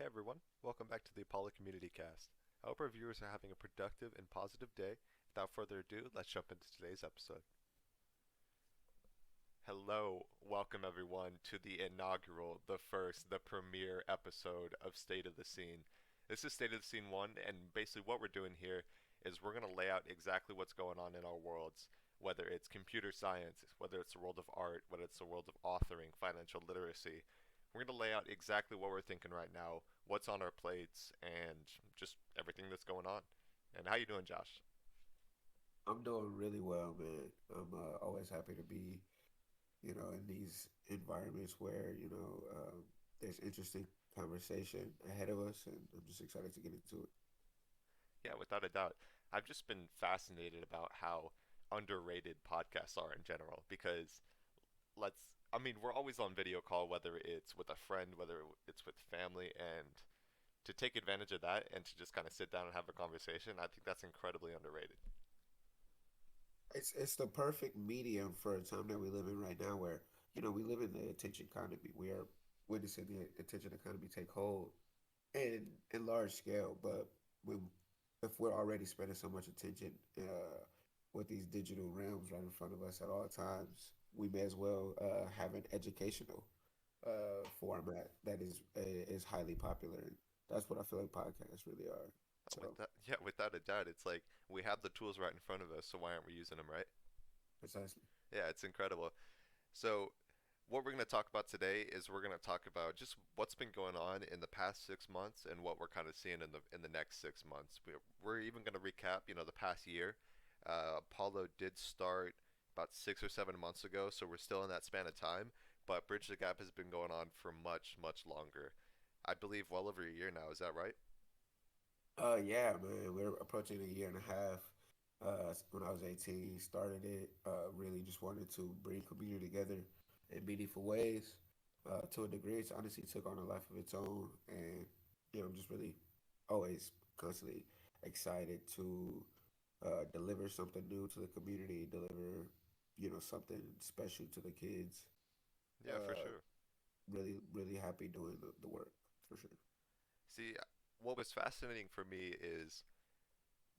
Hey everyone, welcome back to the Apollo Community Cast. I hope our viewers are having a productive and positive day. Without further ado, let's jump into today's episode. Hello, welcome everyone to the inaugural, the first, the premiere episode of State of the Scene. This is State of the Scene 1, and basically what we're doing here is we're going to lay out exactly what's going on in our worlds, whether it's computer science, whether it's the world of art, whether it's the world of authoring, financial literacy. We're going to lay out exactly what we're thinking right now, what's on our plates, and just everything that's going on. And how you doing, Josh? I'm doing really well, man. I'm always happy to be, in these environments where, there's interesting conversation ahead of us, and I'm just excited to get into it. Yeah, without a doubt. I've just been fascinated about how underrated podcasts are in general because we're always on video call, whether it's with a friend, whether it's with family, and to take advantage of that and to just kind of sit down and have a conversation, I think that's incredibly underrated. It's the perfect medium for a time that we live in right now, where we live in the attention economy. We are witnessing the attention economy take hold in large scale, but when if we're already spending so much attention with these digital realms right in front of us at all times, we may as well have an educational format that is highly popular. And that's what I feel like podcasts really are. So Yeah, without a doubt, it's like we have the tools right in front of us, so why aren't we using them, right? precisely. Yeah, it's incredible. So, what we're going to talk about today is we're going to talk about just what's been going on in the past 6 months and what we're kind of seeing in the next 6 months. We're even going to recap, the past year. Apollo did start about 6 or 7 months ago, so we're still in that span of time. But Bridge the Gap has been going on for much, much longer. I believe well over a year now. Is that right? Yeah, man, we're approaching a year and a half. When I was 18, started it. Really just wanted to bring community together in meaningful ways. To a degree, it's honestly took on a life of its own, and I'm just really always constantly excited to deliver something new to the community, deliver something special to the kids. Yeah, for Uh, sure. really, really happy doing the work for sure. See, what was fascinating for me is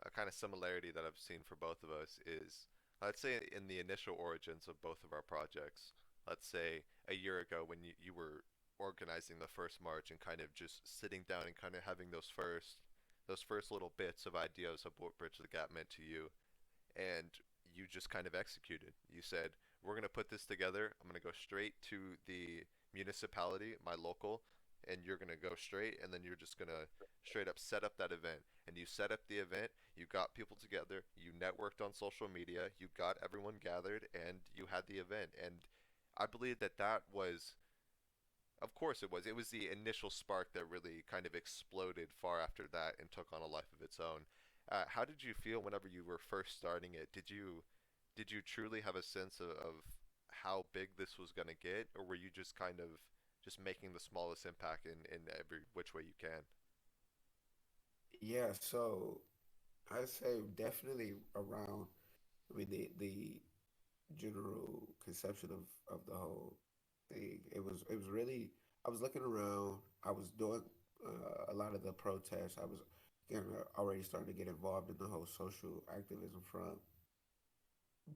a kind of similarity that I've seen for both of us is, let's say, in the initial origins of both of our projects, let's say a year ago when you were organizing the first march and kind of just sitting down and kind of having those first little bits of ideas of what Bridge the Gap meant to you, and you just kind of executed. You said, "We're going to put this together. I'm going to go straight to the municipality, my local, and you're going to go straight, and then you're just going to straight up set up that event." And you set up the event, you got people together, you networked on social media, you got everyone gathered, and you had the event. And I believe that that was, of course, it was the initial spark that really kind of exploded far after that and took on a life of its own. How did you feel whenever you were first starting it? Did you truly have a sense of how big this was going to get, or were you just kind of just making the smallest impact in every which way you can? Yeah, so I'd say definitely around. I mean, the general conception of the whole thing. It was really. I was looking around. I was doing a lot of the protests. I was already starting to get involved in the whole social activism front.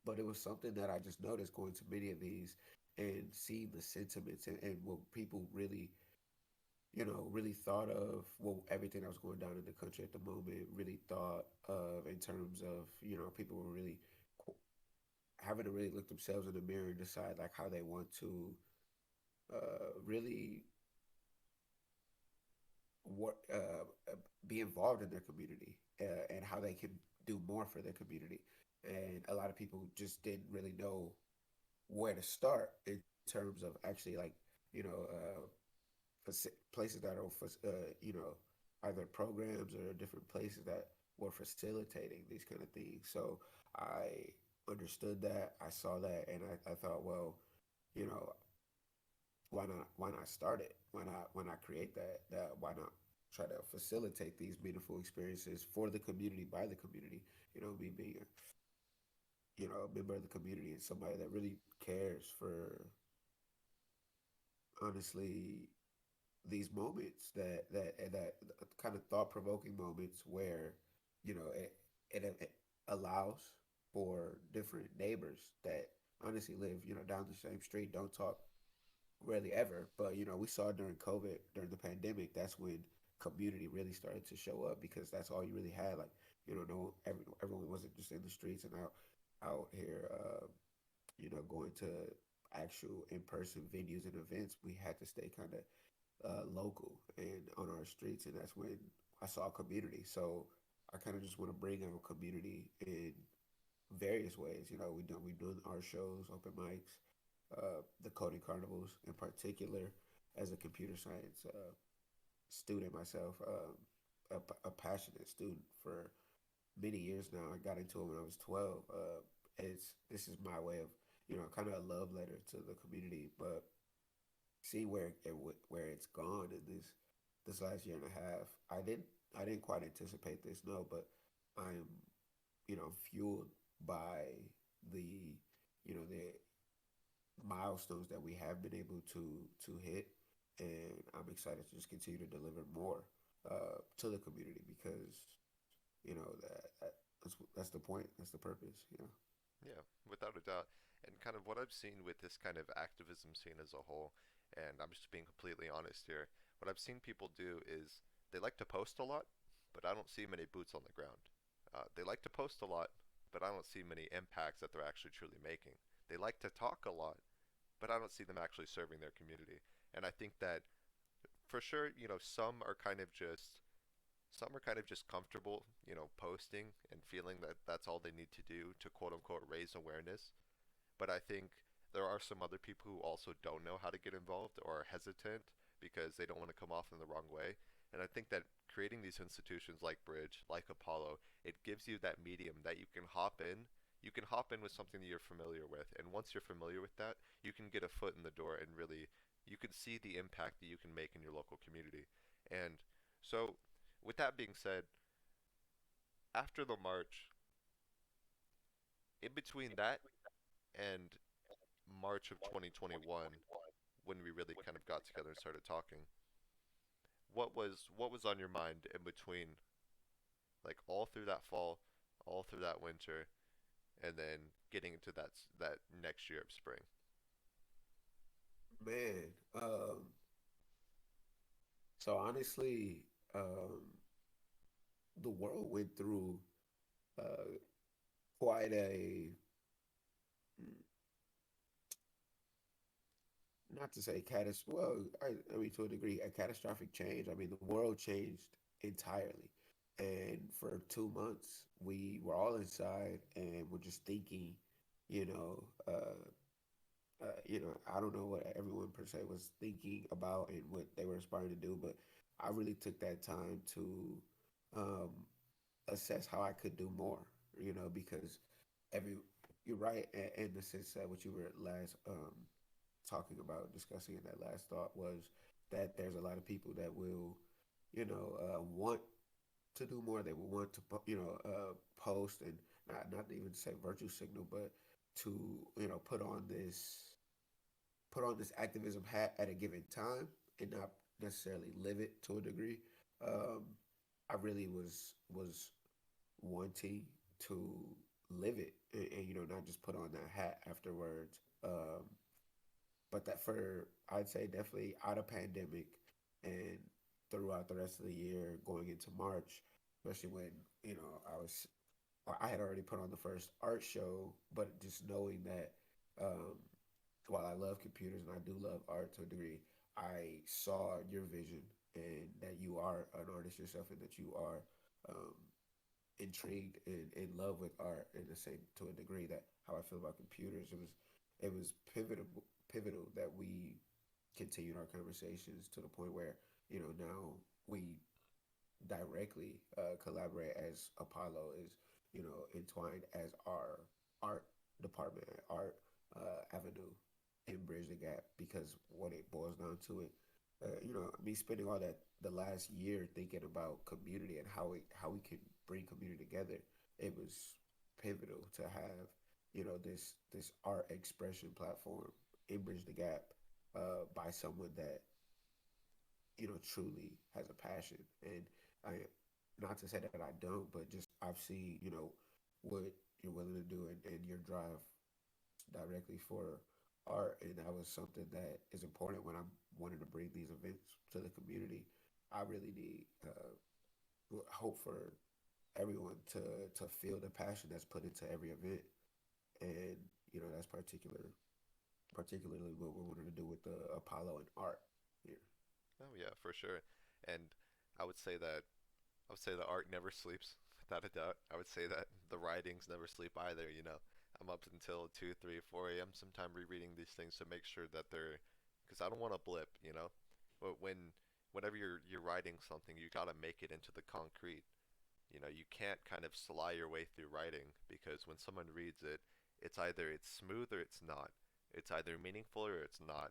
But it was something that I just noticed going to many of these and seeing the sentiments and what people really really thought of what everything that was going down in the country at the moment, really thought of in terms of, people were really having to really look themselves in the mirror and decide like how they want to really work, be involved in their community and how they can do more for their community. And a lot of people just didn't really know where to start in terms of actually like, you know, places that are, either programs or different places that were facilitating these kind of things. So I understood that, I saw that, and I thought, well, you know, why not start it? Why not create that why not try to facilitate these meaningful experiences for the community by the community? Me being a member of the community and somebody that really cares for honestly these moments that kind of thought provoking moments where it allows for different neighbors that honestly live down the same street, don't talk really ever. But we saw during COVID, during the pandemic, that's when community really started to show up because that's all you really had. Like no everyone wasn't just in the streets and out here, going to actual in person venues and events. We had to stay kind of local and on our streets, and that's when I saw community. So I kind of just want to bring in a community in various ways. We doing our shows, open mics, the coding carnivals in particular. As a computer science student myself, a passionate student for many years now. I got into it when I was 12. This is my way of kind of a love letter to the community, but see where it's gone in this last year and a half. I didn't quite anticipate this, no, but I'm fueled by the milestones that we have been able to hit, and I'm excited to just continue to deliver more to the community because that's the point, that's the purpose. Yeah, without a doubt. And kind of what I've seen with this kind of activism scene as a whole, and I'm just being completely honest here, what I've seen people do is they like to post a lot, but I don't see many boots on the ground. They like to post a lot, but I don't see many impacts that they're actually truly making. They like to talk a lot, but I don't see them actually serving their community. And I think that for sure, some are kind of just comfortable, posting and feeling that that's all they need to do to quote unquote raise awareness. But I think there are some other people who also don't know how to get involved or are hesitant because they don't want to come off in the wrong way. And I think that creating these institutions like Bridge, like Apollo, it gives you that medium that you can hop in. You can hop in with something that you're familiar with, and once you're familiar with that, you can get a foot in the door and really you can see the impact that you can make in your local community. And so, with that being said, after the march, in between that and March of 2021, when we really kind of got together and started talking, what was on your mind in between, like all through that fall, all through that winter, and then getting into that next year of spring? Man, so honestly, the world went through uh, quite a, not to say well, I mean, to a degree, a catastrophic change. I mean, the world changed entirely. And for 2 months, we were all inside and we're just thinking, you know, I don't know what everyone per se was thinking about and what they were aspiring to do, but I really took that time to um, assess how I could do more, because every you're right in the sense that what you were last talking about, discussing in that last thought was that there's a lot of people that will, want to do more. They will want to, post and not to even say virtue signal, but to put on this activism hat at a given time and not necessarily live it to a degree. Um, I really was wanting to live it and not just put on that hat afterwards. But that for I'd say definitely out of pandemic and throughout the rest of the year going into March, especially when I had already put on the first art show, but just knowing that while I love computers and I do love art to a degree, I saw your vision and that you are an artist yourself and that you are um, intrigued and in love with art in the same to a degree that how I feel about computers. It was pivotal that we continued our conversations to the point where now we directly collaborate as Apollo is entwined as our art department, art avenue and bridge the gap because what it boils down to it me spending all that the last year thinking about community and how we can bring community together. It was pivotal to have this art expression platform in bridge the gap by someone that truly has a passion. And I, not to say that I don't, but just I've seen, what you're willing to do, and your drive directly for art, and that was something that is important when I'm wanting to bring these events to the community. I really need hope for everyone to feel the passion that's put into every event, and that's particularly what we wanted to do with the Apollo and art here. Oh yeah, for sure. And I would say that I would say the art never sleeps, without a doubt. I would say that the writings never sleep either. I'm up until 2, 3, 4 a.m. sometime rereading these things to make sure that they're, because I don't want to blip. But whenever you're writing something, you gotta make it into the concrete. You can't kind of sly your way through writing because when someone reads it, it's smooth or it's not. It's either meaningful or it's not.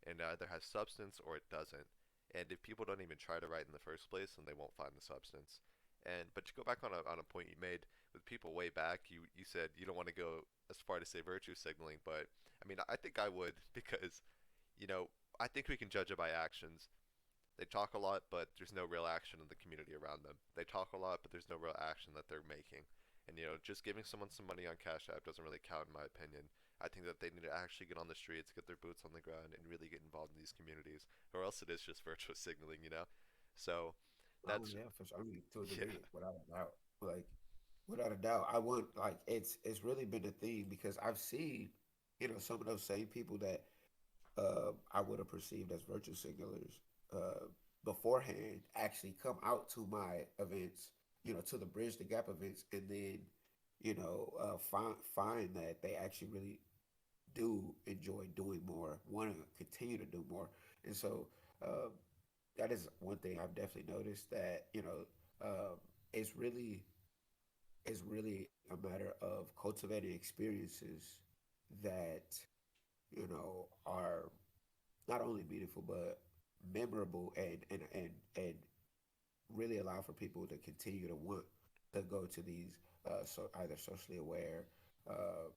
And it either has substance or it doesn't. And if people don't even try to write in the first place, then they won't find the substance. And but to go back on a point you made with people way back, you said you don't want to go as far to say virtue signaling, but I mean I think I would because you know I think we can judge it by actions. They talk a lot, but there's no real action in the community around them. They talk a lot, but there's no real action that they're making. And just giving someone some money on Cash App doesn't really count, in my opinion. I think that they need to actually get on the streets, get their boots on the ground, and really get involved in these communities, or else it is just virtuous signaling. So Oh that's yeah, for sure. I mean, to a yeah, degree, without a doubt. Like, without a doubt, I want like it's really been a thing because I've seen, some of those same people that I would have perceived as virtue signalers uh, beforehand actually come out to my events, to the Bridge the Gap events, and then, find that they actually really do enjoy doing more, want to continue to do more, and so uh, that is one thing I've definitely noticed that it's really a matter of cultivating experiences that are not only meaningful but memorable and really allow for people to continue to want to go to these so either socially aware, uh,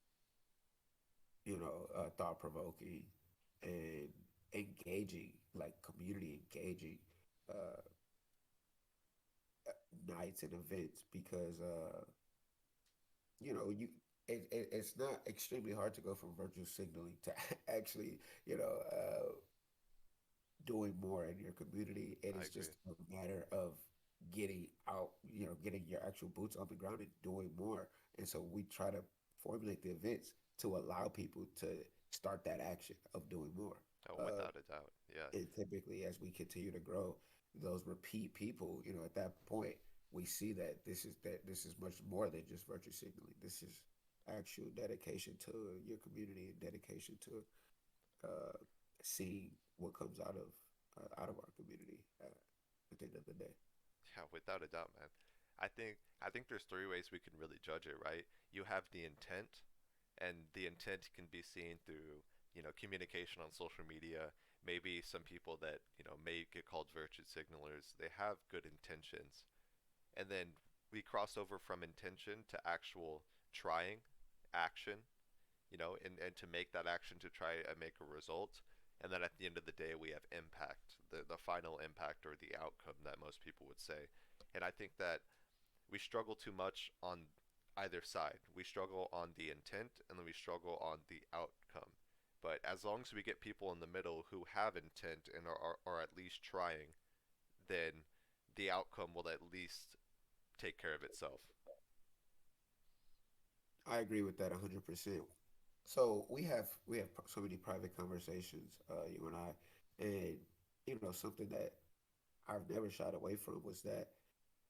thought provoking, and engaging, like community engaging uh, nights and events because it's not extremely hard to go from virtual signaling to actually doing more in your community. It I is agree. just a matter of getting out, getting your actual boots on the ground and doing more. And so we try to formulate the events to allow people to start that action of doing more. Oh, Uh, without a doubt, yeah, and typically, as we continue to grow, those repeat people, at that point, we see that this is much more than just virtue signaling. This is actual dedication to your community and dedication to uh, seeing what comes out of our community at the end of the day. yeah, without a doubt, man. I think there's three ways we can really judge it, right? You have the intent, and the intent can be seen through communication on social media. Maybe some people that may get called virtue signalers, they have good intentions, and then we cross over from intention to actual trying action, and to make that action to try and make a result. And then at the end of the day, we have impact, the final impact or the outcome that most people would say. And I think that we struggle too much on either side. We struggle on the intent and then we struggle on the outcome. But as long as we get people in the middle who have intent and are at least trying, then the outcome will at least take care of itself. I agree with that 100%. So we have so many private conversations, you and I, and something that I've never shied away from was that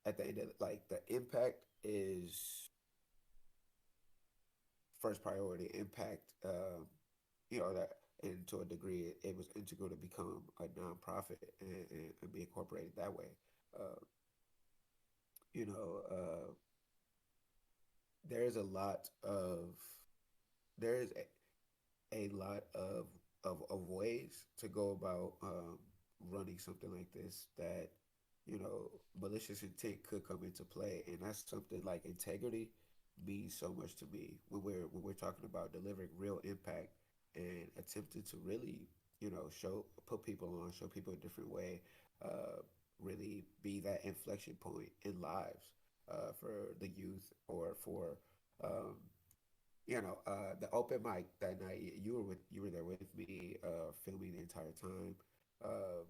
at the end of like the impact is first priority. Impact, that, and to a degree, it was integral to become a nonprofit and be incorporated that way. Uh, you know, there's a lot of there is a lot of ways to go about running something like this that malicious intent could come into play, and that's something like integrity means so much to me when we're talking about delivering real impact and attempting to really show put people on show people a different way. uh, really be that inflection point in lives for the youth or for um, the open mic that night. You were there with me, filming the entire time, uh,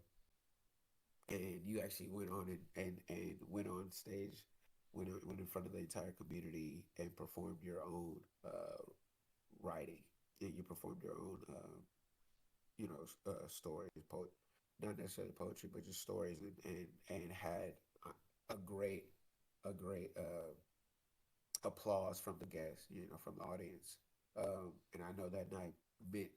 and you actually went on and went on stage, went in front of the entire community and performed your own writing. And you performed your own, stories, not necessarily poetry, but just stories, and had a great, a great applause from the guests, from the audience. And I know that night meant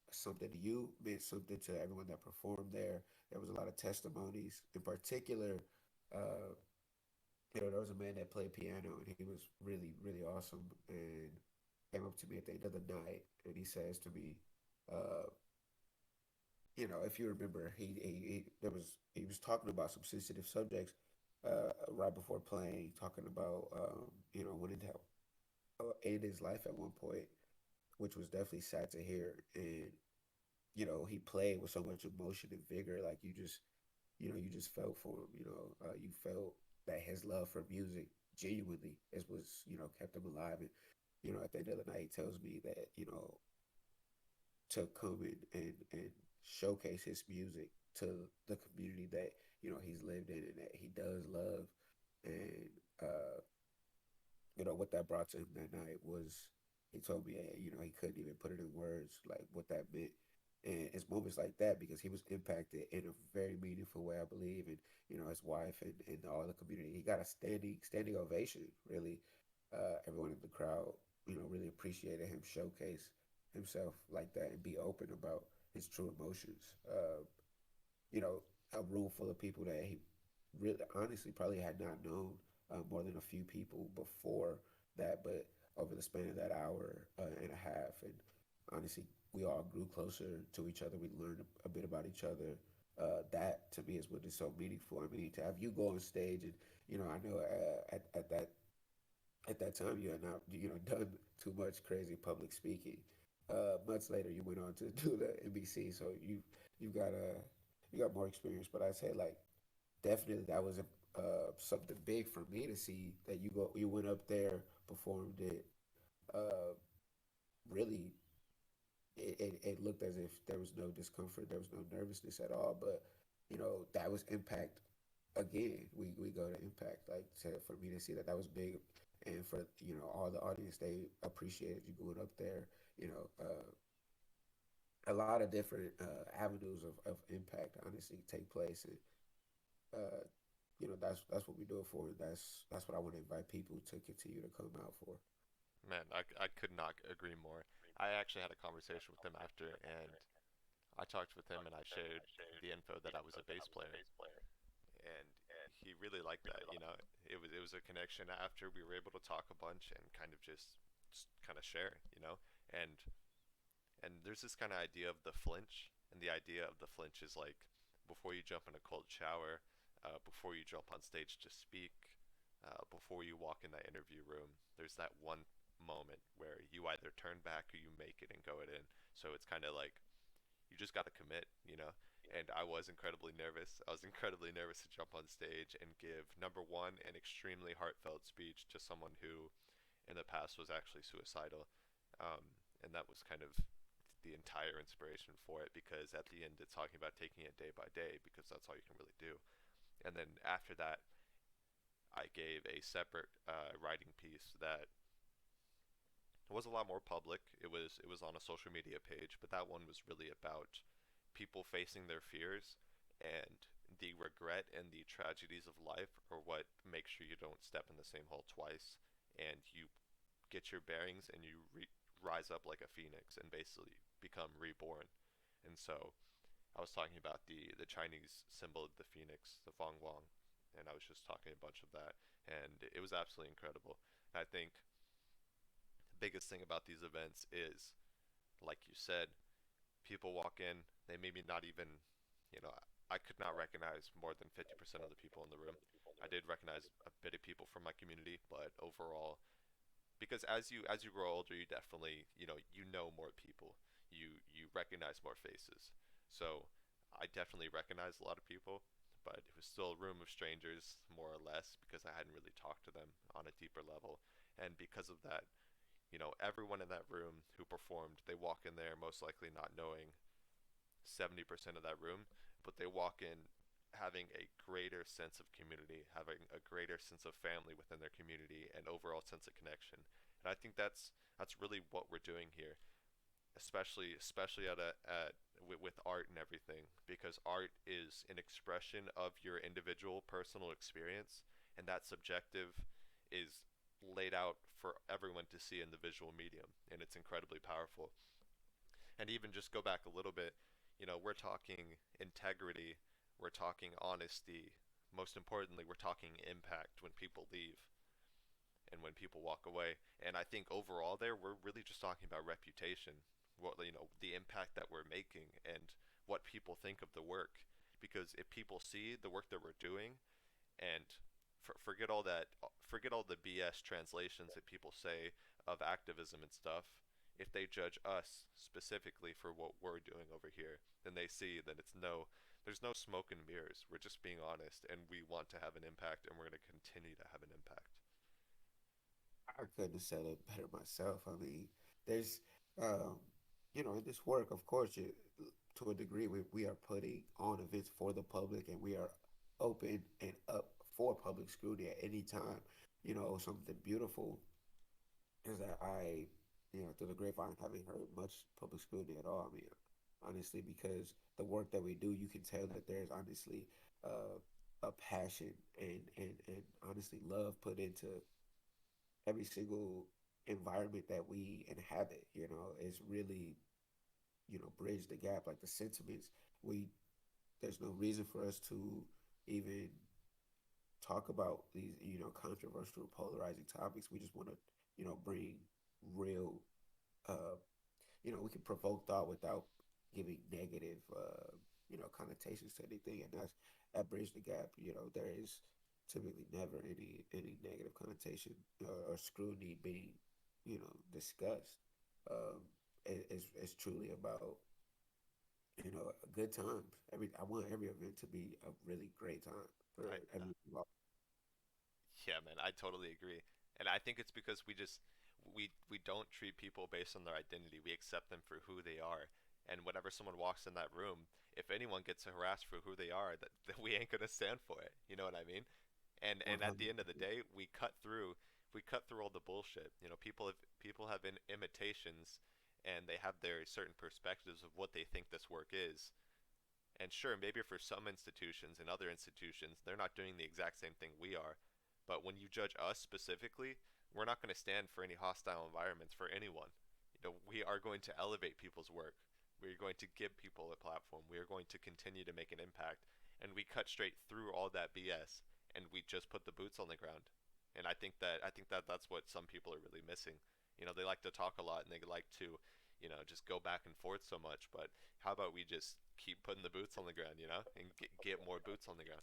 something to you, meant something to everyone that performed there. There was a lot of testimonies. In particular, uh, there was a man that played piano, and he was really, really awesome. And came up to me at the end of the night, and he says to me, uh, if you remember, he was talking about some sensitive subjects right before playing, talking about wanting to end his life at one point, which was definitely sad to hear. And he played with so much emotion and vigor, like you just felt for him. You felt that his love for music genuinely is was kept him alive. And at the end of the night, he tells me that to come and showcase his music to the community that he's lived in and that he does love. And what that brought to him that night was, he told me, he couldn't even put it in words, like what that meant. And it's moments like that, because he was impacted in a very meaningful way, I believe. And his wife and all the community, he got a standing ovation. Really, everyone in the crowd, really appreciated him showcase himself like that and be open about his true emotions. You know, a room full of people that he really, honestly, probably had not known more than a few people before that, but over the span of that hour and a half, and honestly, we all grew closer to each other. We learned a bit about each other. That to me is what is so meaningful. I mean, to have you go on stage and I know at that time you had not done too much crazy public speaking. Months later, you went on to do the NBC, so you got you got more experience. But I'd say, like, definitely that was something big for me to see that you went up there, performed it. Uh, Really, it looked as if there was no discomfort, there was no nervousness at all. But that was impact. Again, we go to impact, like, for me to see that was big. And for all the audience, they appreciated you going up there. A lot of different avenues of impact honestly take place. And uh, that's what we do it for. And that's what I want to invite people to continue to come out for. Man, I could not agree more. I actually had a conversation with him after, and I talked with him and I shared the info that I was a bass player, and he really liked that. It was a connection after we were able to talk a bunch and kind of just kind of share, and there's this kind of idea of the flinch, and the idea of the flinch is like before you jump in a cold shower, before you jump on stage to speak, before you walk in that interview room, there's that one moment where you either turn back or you make it and go it in. So it's kind of like you just got to commit, And I was incredibly nervous. I was incredibly nervous to jump on stage and give, number one, an extremely heartfelt speech to someone who in the past was actually suicidal. And that was kind of the entire inspiration for it, because at the end it's talking about taking it day by day, because that's all you can really do. And then after that, I gave a separate writing piece that was a lot more public. It was on a social media page, but that one was really about people facing their fears and the regret and the tragedies of life are what makes sure you don't step in the same hole twice, and you get your bearings and you rise up like a phoenix and basically become reborn. And so I was talking about the Chinese symbol of the phoenix, the Fong Wong, and I was just talking a bunch of that, and it was absolutely incredible. And I think the biggest thing about these events is, like you said, people walk in, they maybe not even, you know, I could not recognize more than 50% of the people in the room. I did recognize a bit of people from my community, but overall, because as you grow older, you definitely, you know more people. You recognize more faces. So I definitely recognized a lot of people, but it was still a room of strangers, more or less, because I hadn't really talked to them on a deeper level. And because of that, everyone in that room who performed, they walk in there most likely not knowing 70% of that room, but they walk in having a greater sense of community, having a greater sense of family within their community, and overall sense of connection. And I think that's really what we're doing here, especially at with art and everything, because art is an expression of your individual personal experience, and that subjective is laid out for everyone to see in the visual medium, and it's incredibly powerful. And even just go back a little bit, we're talking integrity, we're talking honesty. Most importantly, we're talking impact when people leave and when people walk away. And I think overall there, we're really just talking about reputation, the impact that we're making and what people think of the work. Because if people see the work that we're doing and forget all the BS translations that people say of activism and stuff. If they judge us specifically for what we're doing over here, then they see that there's no smoke and mirrors. We're just being honest, and we want to have an impact, and we're going to continue to have an impact. I couldn't have said it better myself. I mean, there's, um, in this work, of course, to a degree, we are putting on events for the public, and we are open and up for public scrutiny at any time. Something beautiful is that through the grapevine, haven't heard much public scrutiny at all. I mean, honestly, because the work that we do, you can tell that there's honestly a passion and honestly love put into every single environment that we inhabit. Is really bridge the gap. Like the sentiments, we there's no reason for us to even talk about these controversial, polarizing topics. We just want to bring real. Uh, we can provoke thought without giving negative connotations to anything, and that's at bridge the gap. There is typically never any negative connotation or scrutiny being discussed. It's truly about good times. I want every event to be a really great time for I everyone involved. Yeah, man, I totally agree. And I think it's because we don't treat people based on their identity. We accept them for who they are. And whenever someone walks in that room, if anyone gets harassed for who they are, that we ain't gonna stand for it. You know what I mean? And at the end of the 100%. day, we cut through all the bullshit. People have imitations, and they have their certain perspectives of what they think this work is. And sure, maybe for some institutions and other institutions, they're not doing the exact same thing we are. But when you judge us specifically, we're not going to stand for any hostile environments for anyone. We are going to elevate people's work. We're going to give people a platform. We are going to continue to make an impact. And we cut straight through all that BS, and we just put the boots on the ground. And I think that that's what some people are really missing. They like to talk a lot and they like to, just go back and forth so much. But how about we just keep putting the boots on the ground, and get more boots on the ground?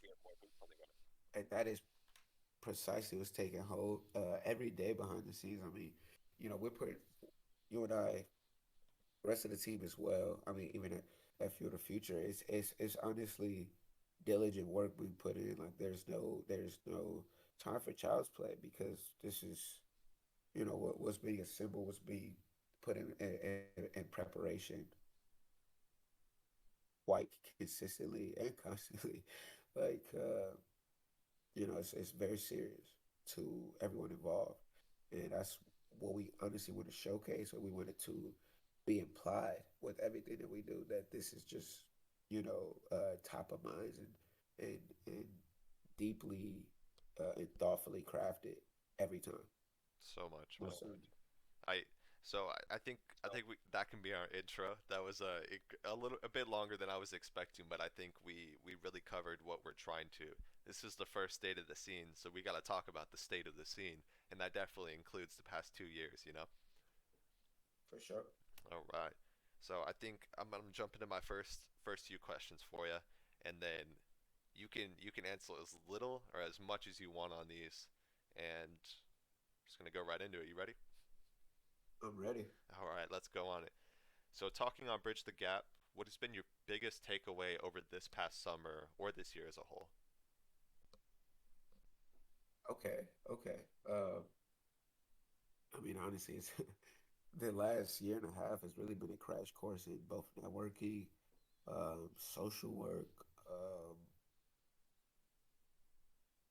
And that is precisely what's taking hold every day behind the scenes. I mean, we're putting you and I, the rest of the team as well. I mean, even at Fuel the Future, it's honestly diligent work we put in. Like there's no time for child's play because this is what's being assembled, what's being put in preparation quite consistently and constantly. Like it's very serious to everyone involved, and that's what we honestly want to showcase. What we wanted to be implied with everything that we do. That this is just top of minds and deeply and thoughtfully crafted every time. So much, man. Most certainly. I I think that can be our intro. That was a bit longer than I was expecting, but I think we really covered what we're trying to. This is the first state of the scene, so we got to talk about the state of the scene, and that definitely includes the past 2 years. For sure. All right. So I think I'm jumping to my first few questions for you, and then you can answer as little or as much as you want on these, and I'm just gonna go right into it. You ready? I'm ready. All right, let's go on it. So talking on Bridge the Gap, what has been your biggest takeaway over this past summer or this year as a whole? Okay, okay. I mean, honestly, it's the last year and a half has really been a crash course in both networking, social work, um,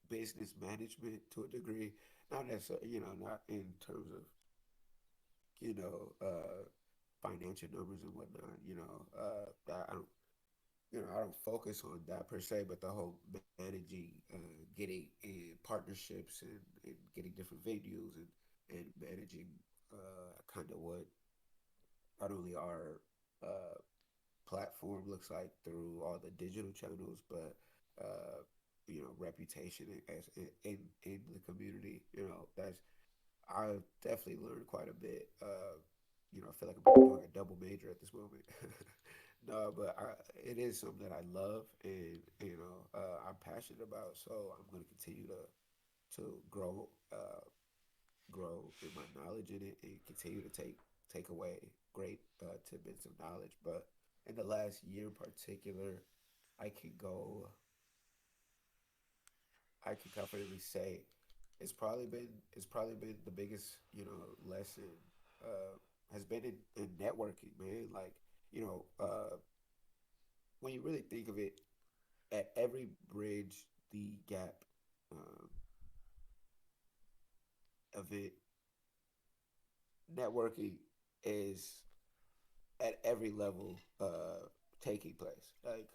business management to a degree. Not necessarily, not in terms of, you know, uh, financial numbers and whatnot. I don't, I don't focus on that per se, but the whole managing, getting in partnerships and getting different venues and managing kind of what not only our uh, platform looks like through all the digital channels, but reputation as in the community. That's I've definitely learned quite a bit. I feel like I'm doing a double major at this moment. No, but it is something that I love and I'm passionate about. So I'm going to continue to grow in my knowledge in it and continue to take away great tidbits of knowledge. But in the last year in particular, I can go. I can confidently say it's probably been the biggest lesson has been in networking, man. Like when you really think of it, at every bridge the gap um, event, networking is at every level taking place. Like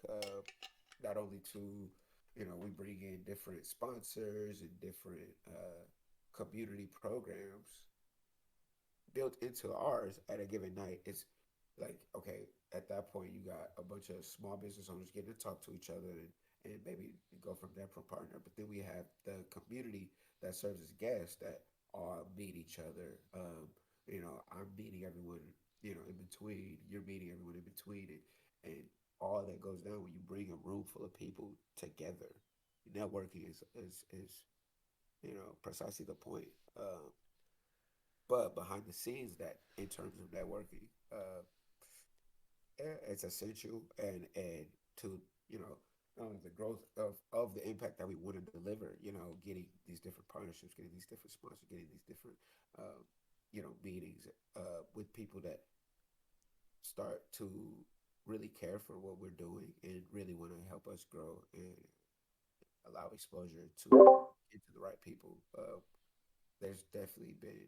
not only to we bring in different sponsors and different community programs built into ours at a given night. It's like okay, at that point you got a bunch of small business owners getting to talk to each other and maybe go from there from partner. But then we have the community that serves as guests that all meet each other. I'm meeting everyone, in between. You're meeting everyone in between, and all that goes down when you bring a room full of people together. Networking is precisely the point. But behind the scenes, that in terms of networking, it's essential and to the growth of the impact that we want to deliver. Getting these different partnerships, getting these different sponsors, getting these different uh, meetings with people that start to really care for what we're doing and really want to help us grow and allow exposure to into the right people. There's definitely been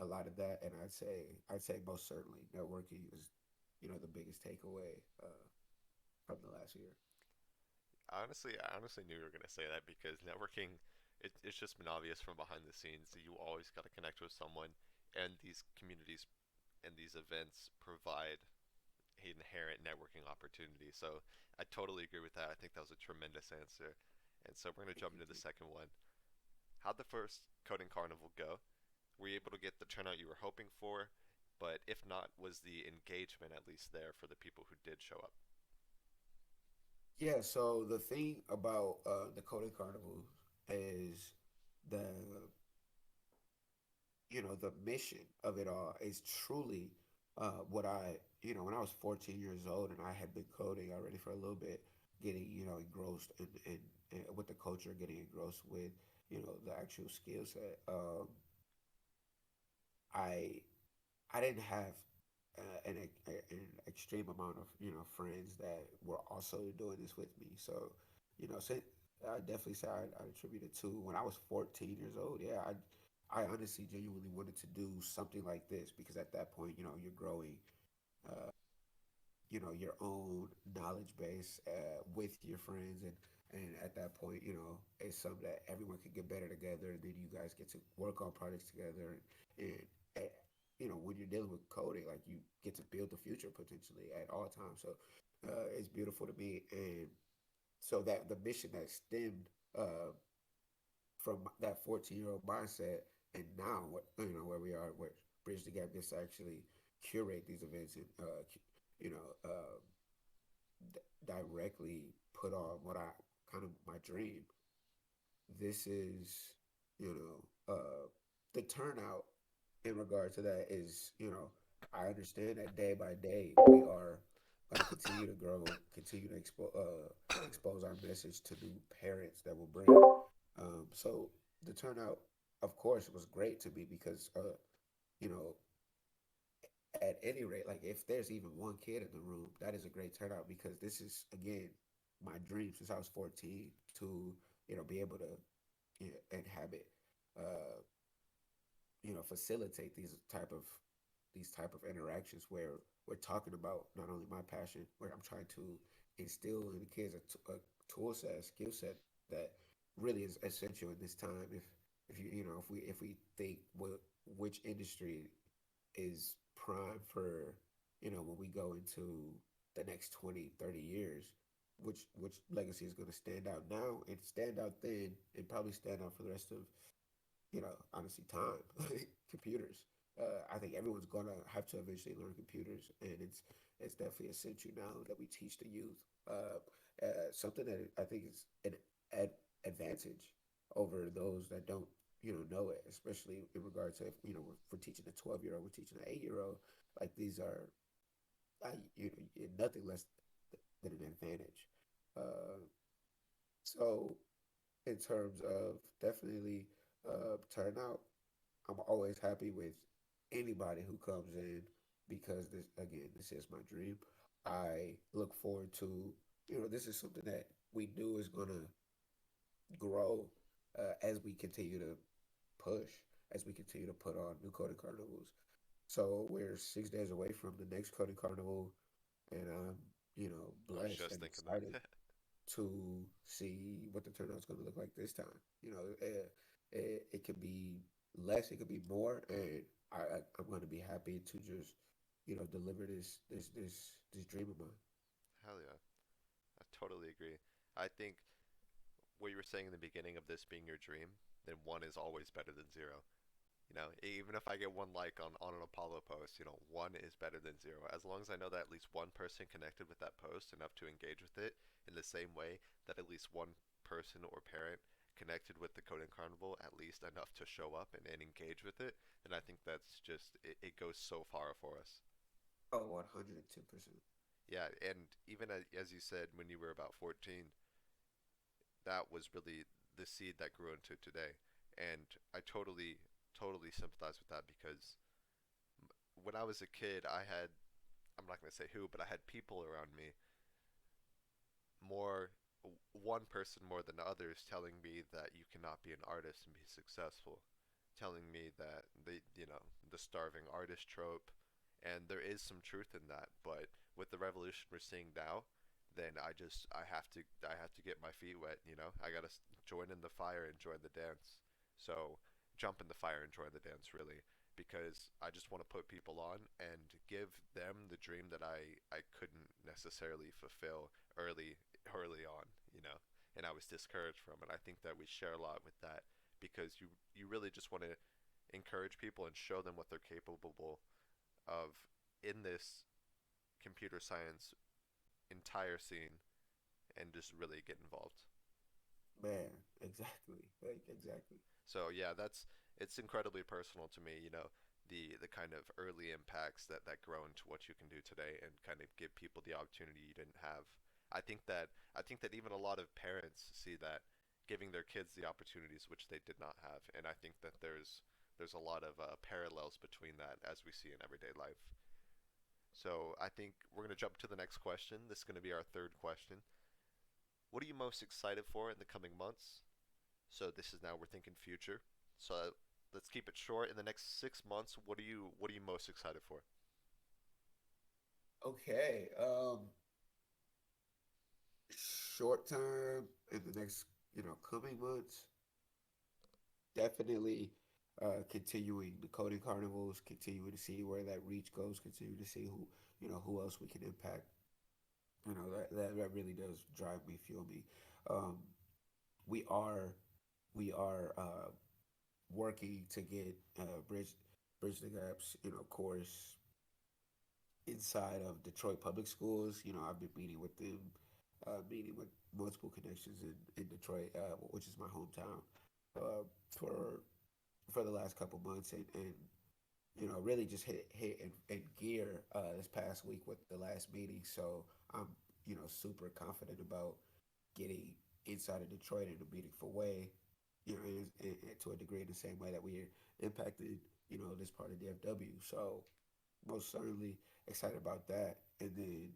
a lot of that, and I'd say most certainly networking is the biggest takeaway from the last year. I honestly knew you were gonna say that because networking, it's just been obvious from behind the scenes that you always got to connect with someone, and these communities and these events provide an inherent networking opportunity. So I totally agree with that. I think that was a tremendous answer. And so we're gonna Thank jump you. into the second one. How'd the first coding carnival go? Were you able to get the turnout you were hoping for? But if not, was the engagement at least there for the people who did show up? Yeah. So the thing about the Coding Carnival is the the mission of it all is truly what I when I was 14 years old and I had been coding already for a little bit, getting engrossed in with the culture, getting engrossed with the actual skill set. I I didn't have an extreme amount of friends that were also doing this with me. So so I definitely say I attribute it to when I was 14 years old. Yeah, I honestly genuinely wanted to do something like this because at that point you're growing uh, your own knowledge base with your friends and at that point it's something that everyone can get better together and then you guys get to work on projects together and when you're dealing with coding like you get to build the future potentially at all times so it's beautiful to me and so that the mission that stemmed from that 14-year-old mindset and now what where we are where bridge the gap gets to actually curate these events and you know uh, directly put on what I kind of my dream. This is, you know, the turnout in regard to that is, I understand that day by day we are going to continue to grow, continue to expose our message to new parents that will bring. So the turnout, of course, was great to me because, you know, at any rate, like if there's even one kid in the room, that is a great turnout because this is again my dream since I was 14 to be able to inhabit uh, facilitate these type of interactions where we're talking about not only my passion, where I'm trying to instill in the kids a tool set, a skill set that really is essential in this time. If if we think which industry is prime for when we go into the next 20, 30 years, which legacy is going to stand out now and stand out then and probably stand out for the rest of honestly, time, computers. I think everyone's gonna have to eventually learn computers, and it's definitely essential now that we teach the youth. Something that I think is an ad- advantage over those that don't know it, especially in regards to if, we're teaching a 12-year old, we're teaching an 8-year old. Like these are nothing less than an advantage. Uh, so in terms of definitely turnout, I'm always happy with anybody who comes in because this is my dream. I look forward to, this is something that we knew is going to grow as we continue to push, as we continue to put on new coding carnivals. So we're 6 days away from the next coding carnival, and I'm, I was blessed just and thinking excited that. to see what the turnout's going to look like this time. It could be less, it could be more, and I'm going to be happy to just deliver this dream of mine. Hell yeah, I totally agree. I think what you were saying in the beginning of this being your dream, then one is always better than zero. Even if I get one like on an Apollo post, one is better than zero. As long as I know that at least one person connected with that post enough to engage with it in the same way that at least one person or parent connected with the Coding Carnival at least enough to show up and engage with it, then I think that's just, it goes so far for us. Oh, 110%. Yeah, and even as you said, when you were about 14, that was really the seed that grew into today. And I totally sympathize with that because when I was a kid, I'm not going to say who, but I had people around me, more one person more than others, telling me that you cannot be an artist and be successful, telling me that the starving artist trope, and there is some truth in that, but with the revolution we're seeing now, then I have to get my feet wet, I got to join in the fire and join the dance. So jump in the fire and join the dance, really, because I just want to put people on and give them the dream that I couldn't necessarily fulfill early early on, and I was discouraged from it. I think that we share a lot with that because you really just want to encourage people and show them what they're capable of in this computer science entire scene and just really get involved. Man, exactly. Like, exactly. So yeah, it's incredibly personal to me, the kind of early impacts that grow into what you can do today and kind of give people the opportunity you didn't have. I think that I think that even a lot of parents see that giving their kids the opportunities which they did not have, and I think that there's a lot of parallels between that as we see in everyday life. So I think we're gonna jump to the next question. This is gonna be our third question. What are you most excited for in the coming months? So this is now we're thinking future. So let's keep it short. In the next 6 months, what are you most excited for? Okay. Short term in the next, coming months, definitely continuing the coding carnivals, continuing to see where that reach goes, continue to see who else we can impact. That really does drive me, fuel me. Um, we are we are working to get bridge the gaps, course inside of Detroit public schools. I've been meeting with them, meeting with multiple connections in Detroit, which is my hometown, for for the last couple months, and really just hit in gear this past week with the last meeting. So I'm super confident about getting inside of Detroit in a meaningful way. And to a degree, in the same way that we impacted this part of DFW. So most certainly excited about that. And then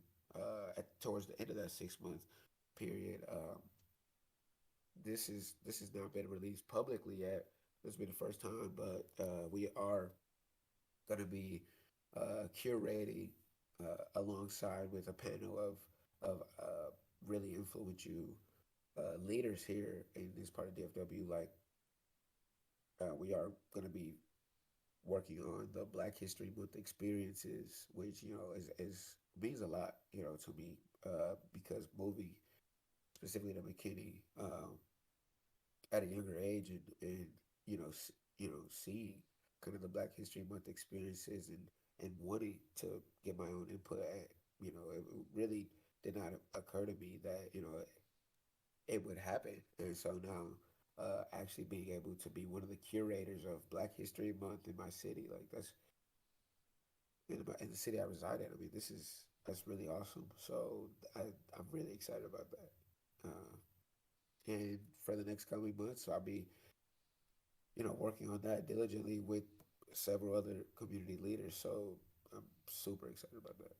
towards the end of that 6 month period, this has not been released publicly yet. This will be the first time, but we are going to be curating alongside with a panel of really influential leaders here in this part of DFW. Like we are going to be working on the Black History Month experiences, which is means a lot to me because moving specifically to McKinney at a younger age and seeing kind of the Black History Month experiences and wanting to get my own input at it really did not occur to me that it would happen. And so now actually being able to be one of the curators of Black History Month in my city, like that's in the city I reside in. I mean, that's really awesome. So I'm really excited about that. And for the next coming months, I'll be working on that diligently with several other community leaders. So I'm super excited about that.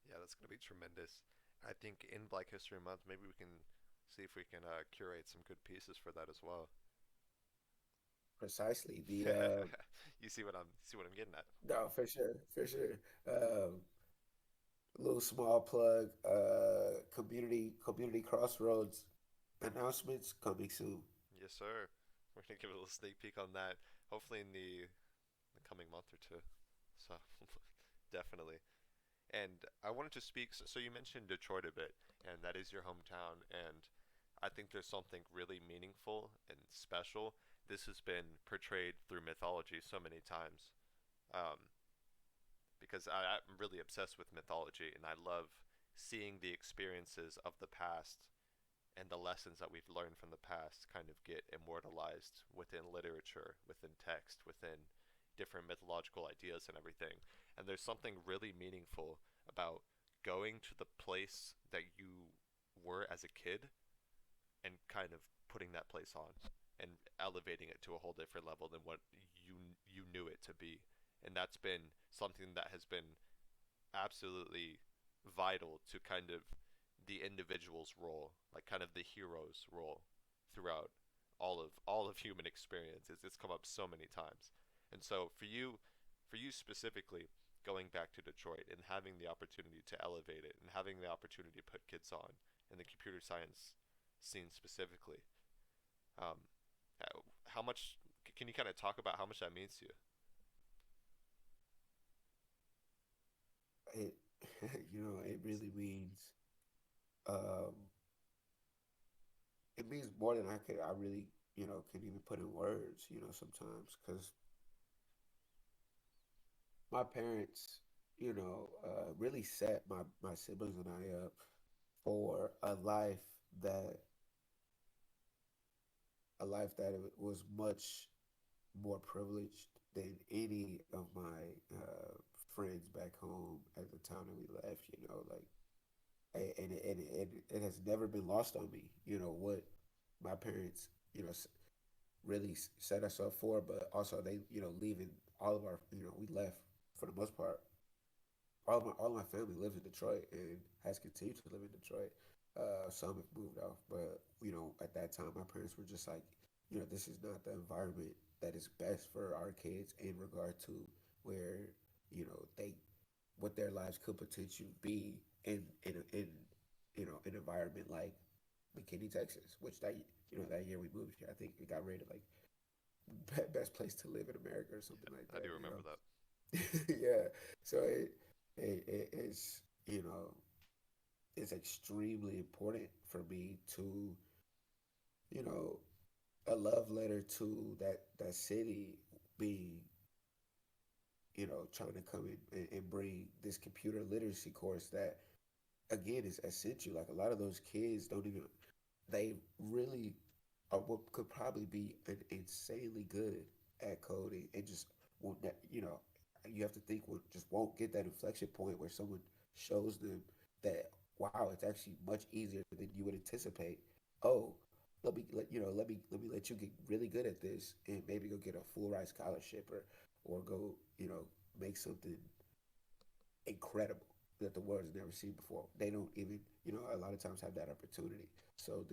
Yeah, that's going to be tremendous. I think in Black History Month, maybe we can see if we can curate some good pieces for that as well. Precisely the You see what I'm getting at. no, for sure, for sure. Little small plug, community crossroads announcements coming soon. Yes, sir. We're gonna give a little sneak peek on that. Hopefully in the coming month or two. So definitely. And I wanted to speak. So you mentioned Detroit a bit, and that is your hometown. And I think there's something really meaningful and special. This has been portrayed through mythology so many times. Um, because I'm really obsessed with mythology, and I love seeing the experiences of the past and the lessons that we've learned from the past kind of get immortalized within literature, within text, within different mythological ideas and everything. And there's something really meaningful about going to the place that you were as a kid and kind of putting that place on and elevating it to a whole different level than what you knew it to be. And that's been something that has been absolutely vital to kind of the individual's role, like kind of the hero's role throughout all of human experience. It's come up so many times. And so for you specifically, going back to Detroit and having the opportunity to elevate it and having the opportunity to put kids on in the computer science scene specifically, um, how much can you kind of talk about how much that means to you? It it really means um, it means more than I really can even put in words. Sometimes because my parents really set my siblings and I up for that a life that it was much more privileged than any of my friends back home at the time that we left. Like it has never been lost on me. What my parents really set us up for, but also they leaving all of our we left for the most part. All of my family lives in Detroit and has continued to live in Detroit. Some have moved off, but at that time, my parents were just like, this is not the environment that is best for our kids in regard to where they what their lives could potentially be in an environment like McKinney, Texas, which that year we moved here, I think it got rated like best place to live in America or something like I do that. remember that. Yeah. So it's it's extremely important for me to you know a love letter to that city being trying to come in and bring this computer literacy course that again is essential. Like a lot of those kids don't even they really are what could probably be an insanely good at coding and just won't you know you have to think will just won't get that inflection point where someone shows them that wow, it's actually much easier than you would anticipate. Oh, let me let you get really good at this and maybe go get a full ride scholarship or go make something incredible that the world has never seen before. They don't even, a lot of times have that opportunity. So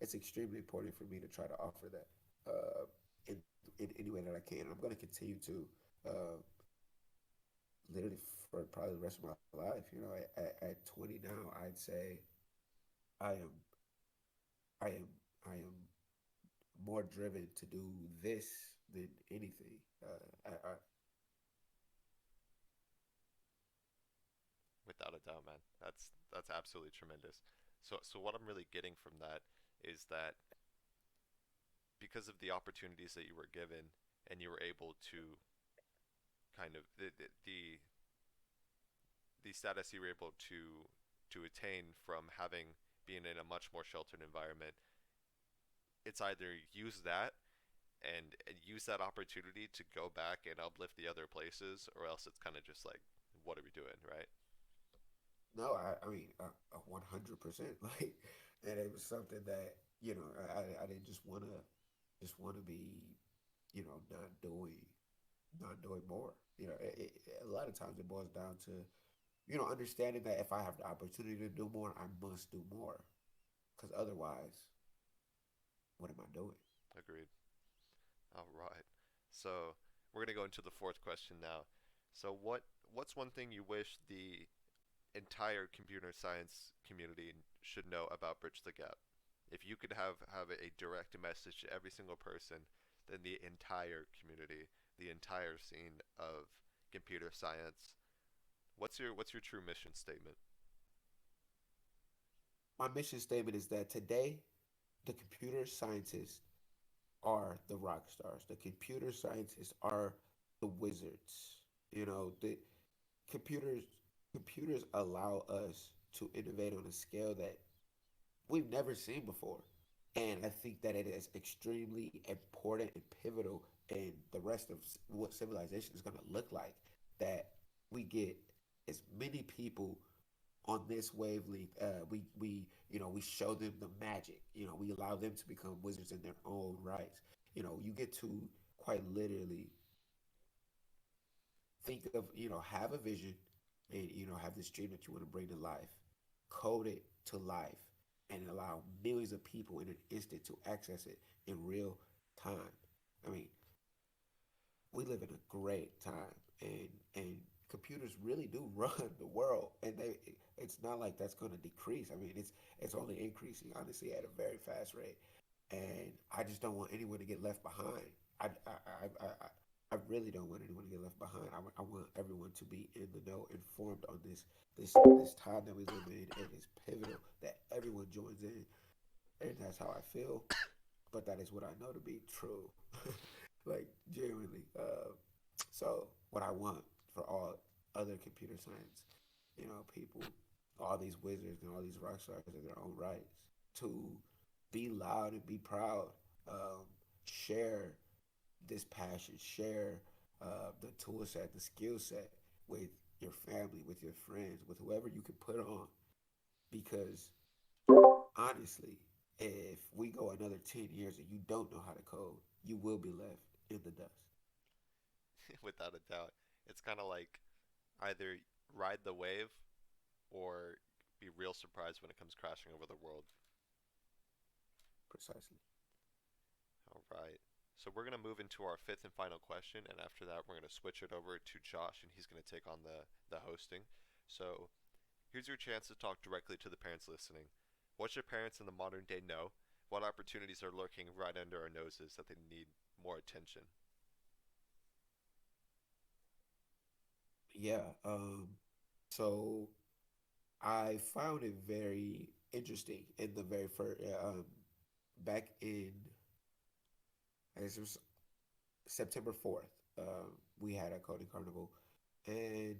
it's extremely important for me to try to offer that in any way that I can. I'm going to continue to literally for probably the rest of my life. At 20 now, I'd say I am I am I am more driven to do this than anything. Without a doubt, man. That's absolutely tremendous. So what I'm really getting from that is that because of the opportunities that you were given and you were able to kind of the status you were able to attain from having been in a much more sheltered environment, it's either use that and use that opportunity to go back and uplift the other places, or else it's kind of just like, what are we doing, right? No, I mean, 100%. Like, and it was something that I didn't just want to be, not doing more. A lot of times it boils down to understanding that if I have the opportunity to do more, I must do more, because otherwise, what am I doing? Agreed. All right. So we're gonna go into the fourth question now. So what's one thing you wish the entire computer science community should know about Bridge the Gap? If you could have a direct message to every single person, then the entire community, the entire scene of computer science, what's your true mission statement? My mission statement is that today, the computer scientists are the rock stars. The computer scientists are the wizards. The computers computers allow us to innovate on a scale that we've never seen before. And I think that it is extremely important and pivotal in the rest of what civilization is going to look like, that we get as many people on this wavelength. We show them the magic. We allow them to become wizards in their own rights. You get to quite literally think of have a vision and have this dream that you want to bring to life, code it to life, and allow millions of people in an instant to access it in real time. I mean, we live in a great time, and computers really do run the world, and it's not like that's going to decrease. I mean, it's only increasing, honestly, at a very fast rate, and I just don't want anyone to get left behind. I really don't want anyone to get left behind. I want everyone to be in the know, informed on this time that we live in. It is pivotal that everyone joins in, and that's how I feel. But that is what I know to be true, like genuinely. So what I want for all other computer science, people, all these wizards and all these rock stars in their own rights, to be loud and be proud. Share this passion, share the tool set, the skill set with your family, with your friends, with whoever you can put on. Because honestly, if we go another 10 years and you don't know how to code, you will be left in the dust. Without a doubt, it's kind of like either ride the wave or be real surprised when it comes crashing over the world. Precisely. All right. So we're gonna move into our fifth and final question, and after that, we're gonna switch it over to Josh, and he's gonna take on the hosting. So here's your chance to talk directly to the parents listening. What should parents in the modern day know? What opportunities are lurking right under our noses that they need more attention? Yeah. So I found it very interesting in the very first, back in, I guess it was September 4th. We had a coding carnival, and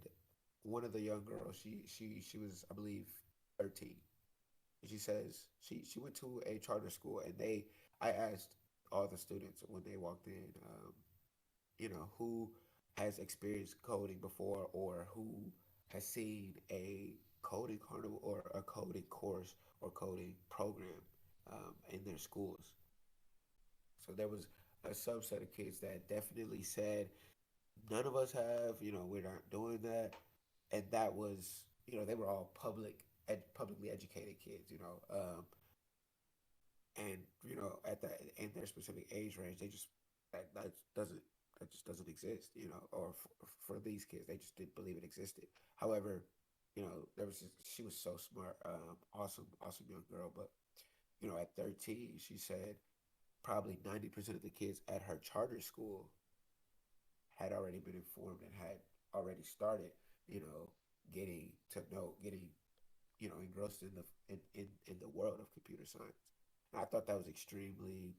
one of the young girls, she was, I believe, 13. And she says she went to a charter school, and I asked all the students when they walked in, who has experienced coding before or who has seen a coding carnival or a coding course or coding program in their schools. So there was a subset of kids that definitely said, none of us have, we're not doing that. And that was, they were all publicly educated kids, and at that in their specific age range, they just that doesn't that just doesn't exist, or for these kids, they just didn't believe it existed. However, there was she was so smart, awesome young girl, but at 13, she said probably 90% of the kids at her charter school had already been informed and had already started, you know, getting engrossed in in the world of computer science. And I thought that was extremely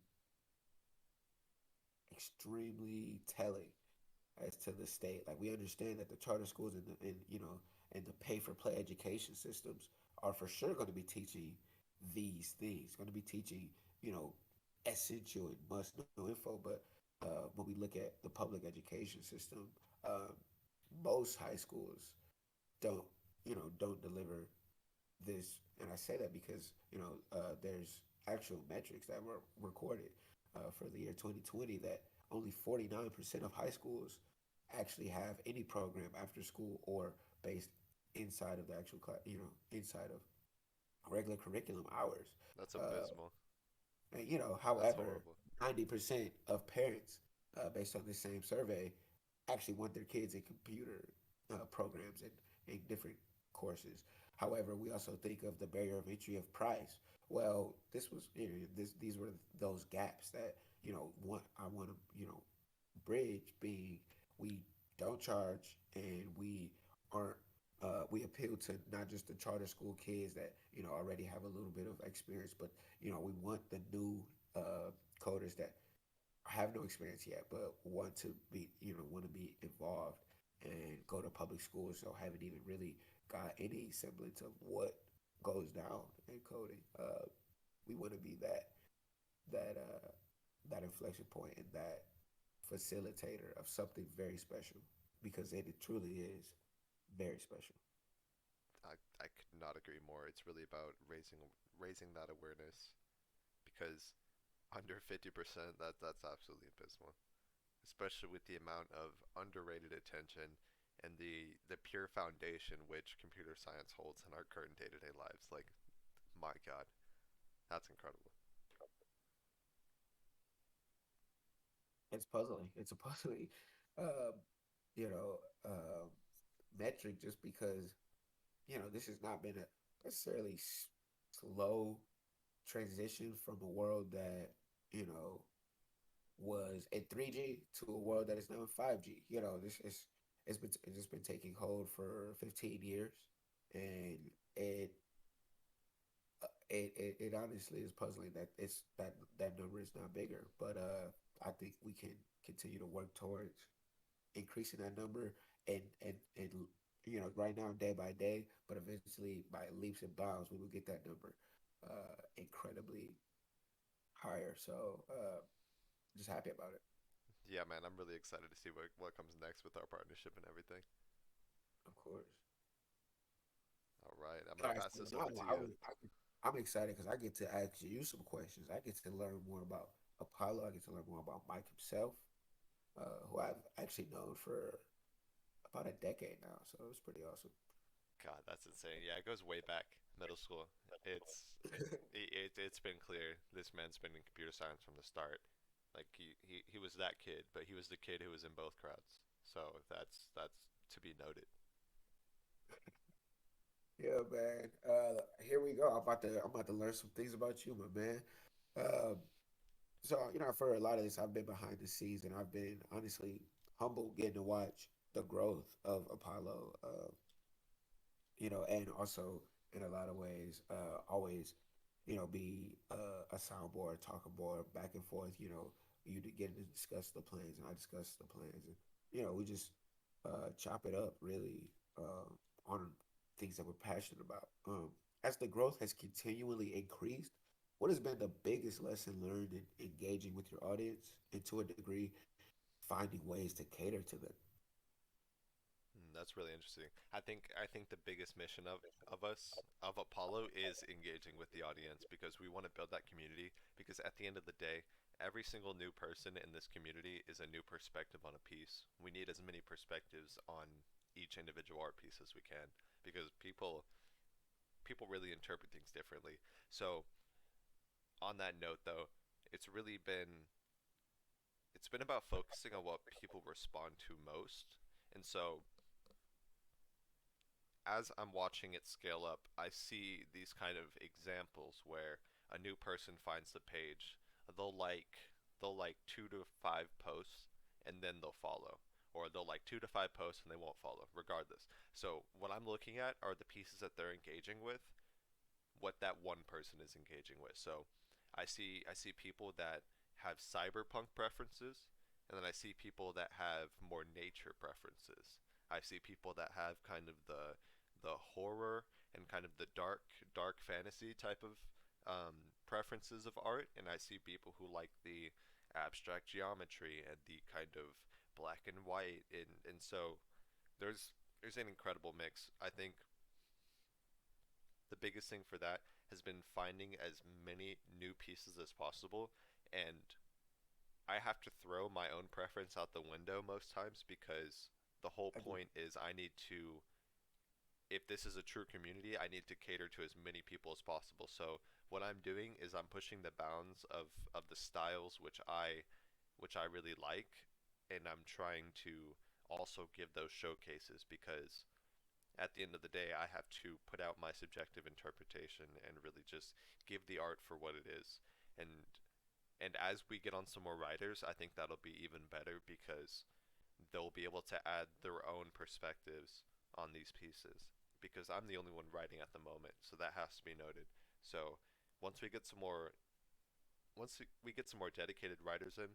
telling as to the state. Like we understand that the charter schools and the pay for play education systems are for sure going to be teaching these things, going to be teaching you know essential and must know info. But when we look at the public education system, um, most high schools don't don't deliver this, and I say that because there's actual metrics that were recorded for the year 2020 that only 49% of high schools actually have any program after school or based inside of the actual class, inside of regular curriculum hours. That's Uh, abysmal. and That's however, horrible. 90% of parents, based on the same survey, actually want their kids in computer programs and different courses. However, we also think of the barrier of entry of price. Well, this was these were those gaps that I want to bridge, being we don't charge and we aren't we appeal to not just the charter school kids that already have a little bit of experience, but we want the new coders that have no experience yet, but want to be involved and go to public schools, so haven't even really got any semblance of what goes down in coding. We want to be that that inflection point and that facilitator of something very special because it truly is very special. I could not agree more. It's really about raising that awareness because under 50%, that's absolutely abysmal, especially with the amount of underrated attention and the pure foundation which computer science holds in our current day-to-day lives. Like, my God, that's incredible. It's puzzling. It's a puzzling, um, you know, um, metric just because this has not been a necessarily slow transition from a world that you know was in 3G to a world that is now in 5G. This is it's just been taking hold for 15 years, and it it honestly is puzzling that that number is not bigger. But I think we can continue to work towards increasing that number and right now day by day, but eventually by leaps and bounds we will get that number incredibly higher. So just happy about it. Yeah, man, I'm really excited to see what comes next with our partnership and everything. Of course. All right, I'm All gonna right, pass so this now over to you. I'm excited because I get to ask you some questions. I get to learn more about Apollo. I get to learn more about Mike himself, who I've actually known for about a decade now. So it's pretty awesome. God, that's insane. Yeah, it goes way back, middle school. It's it's been clear this man's been in computer science from the start. Like he was that kid, but he was the kid who was in both crowds. So that's to be noted. Yeah, man. Here we go. I'm about to learn some things about you, my man. Um, so for a lot of this, I've been behind the scenes, and I've been honestly humbled getting to watch the growth of Apollo. And also in a lot of ways, always, be a soundboard, talking board, back and forth. You get to discuss the plans, and I discuss the plans, and we just chop it up really on things that we're passionate about. As the growth has continually increased, what has been the biggest lesson learned in engaging with your audience, and to a degree, finding ways to cater to them? That's really interesting. I think the biggest mission of us of Apollo is engaging with the audience because we want to build that community because at the end of the day, every single new person in this community is a new perspective on a piece. We need as many perspectives on each individual art piece as we can because people really interpret things differently. So, on that note though, it's really been about focusing on what people respond to most. And so as I'm watching it scale up, I see these kind of examples where a new person finds the page. They'll like they'll like 2 to 5 posts and then they'll follow. Or they'll like 2 to 5 posts and they won't follow, regardless. So what I'm looking at are the pieces that they're engaging with, what that one person is engaging with. So I see people that have cyberpunk preferences, and then I see people that have more nature preferences. I see people that have kind of the horror and kind of the dark fantasy type of preferences of art, and I see people who like the abstract geometry and the kind of black and white, and so there's an incredible mix. I think the biggest thing for that has been finding as many new pieces as possible, and I have to throw my own preference out the window most times because the whole I get point is I need to, if this is a true community, I need to cater to as many people as possible. So what I'm doing is I'm pushing the bounds of the styles which I really like, and I'm trying to also give those showcases because at the end of the day, I have to put out my subjective interpretation and really just give the art for what it is. And and as we get on some more writers, I think that'll be even better because they'll be able to add their own perspectives on these pieces. Because I'm the only one writing at the moment, so that has to be noted. So once we get some more, once we get some more dedicated writers in,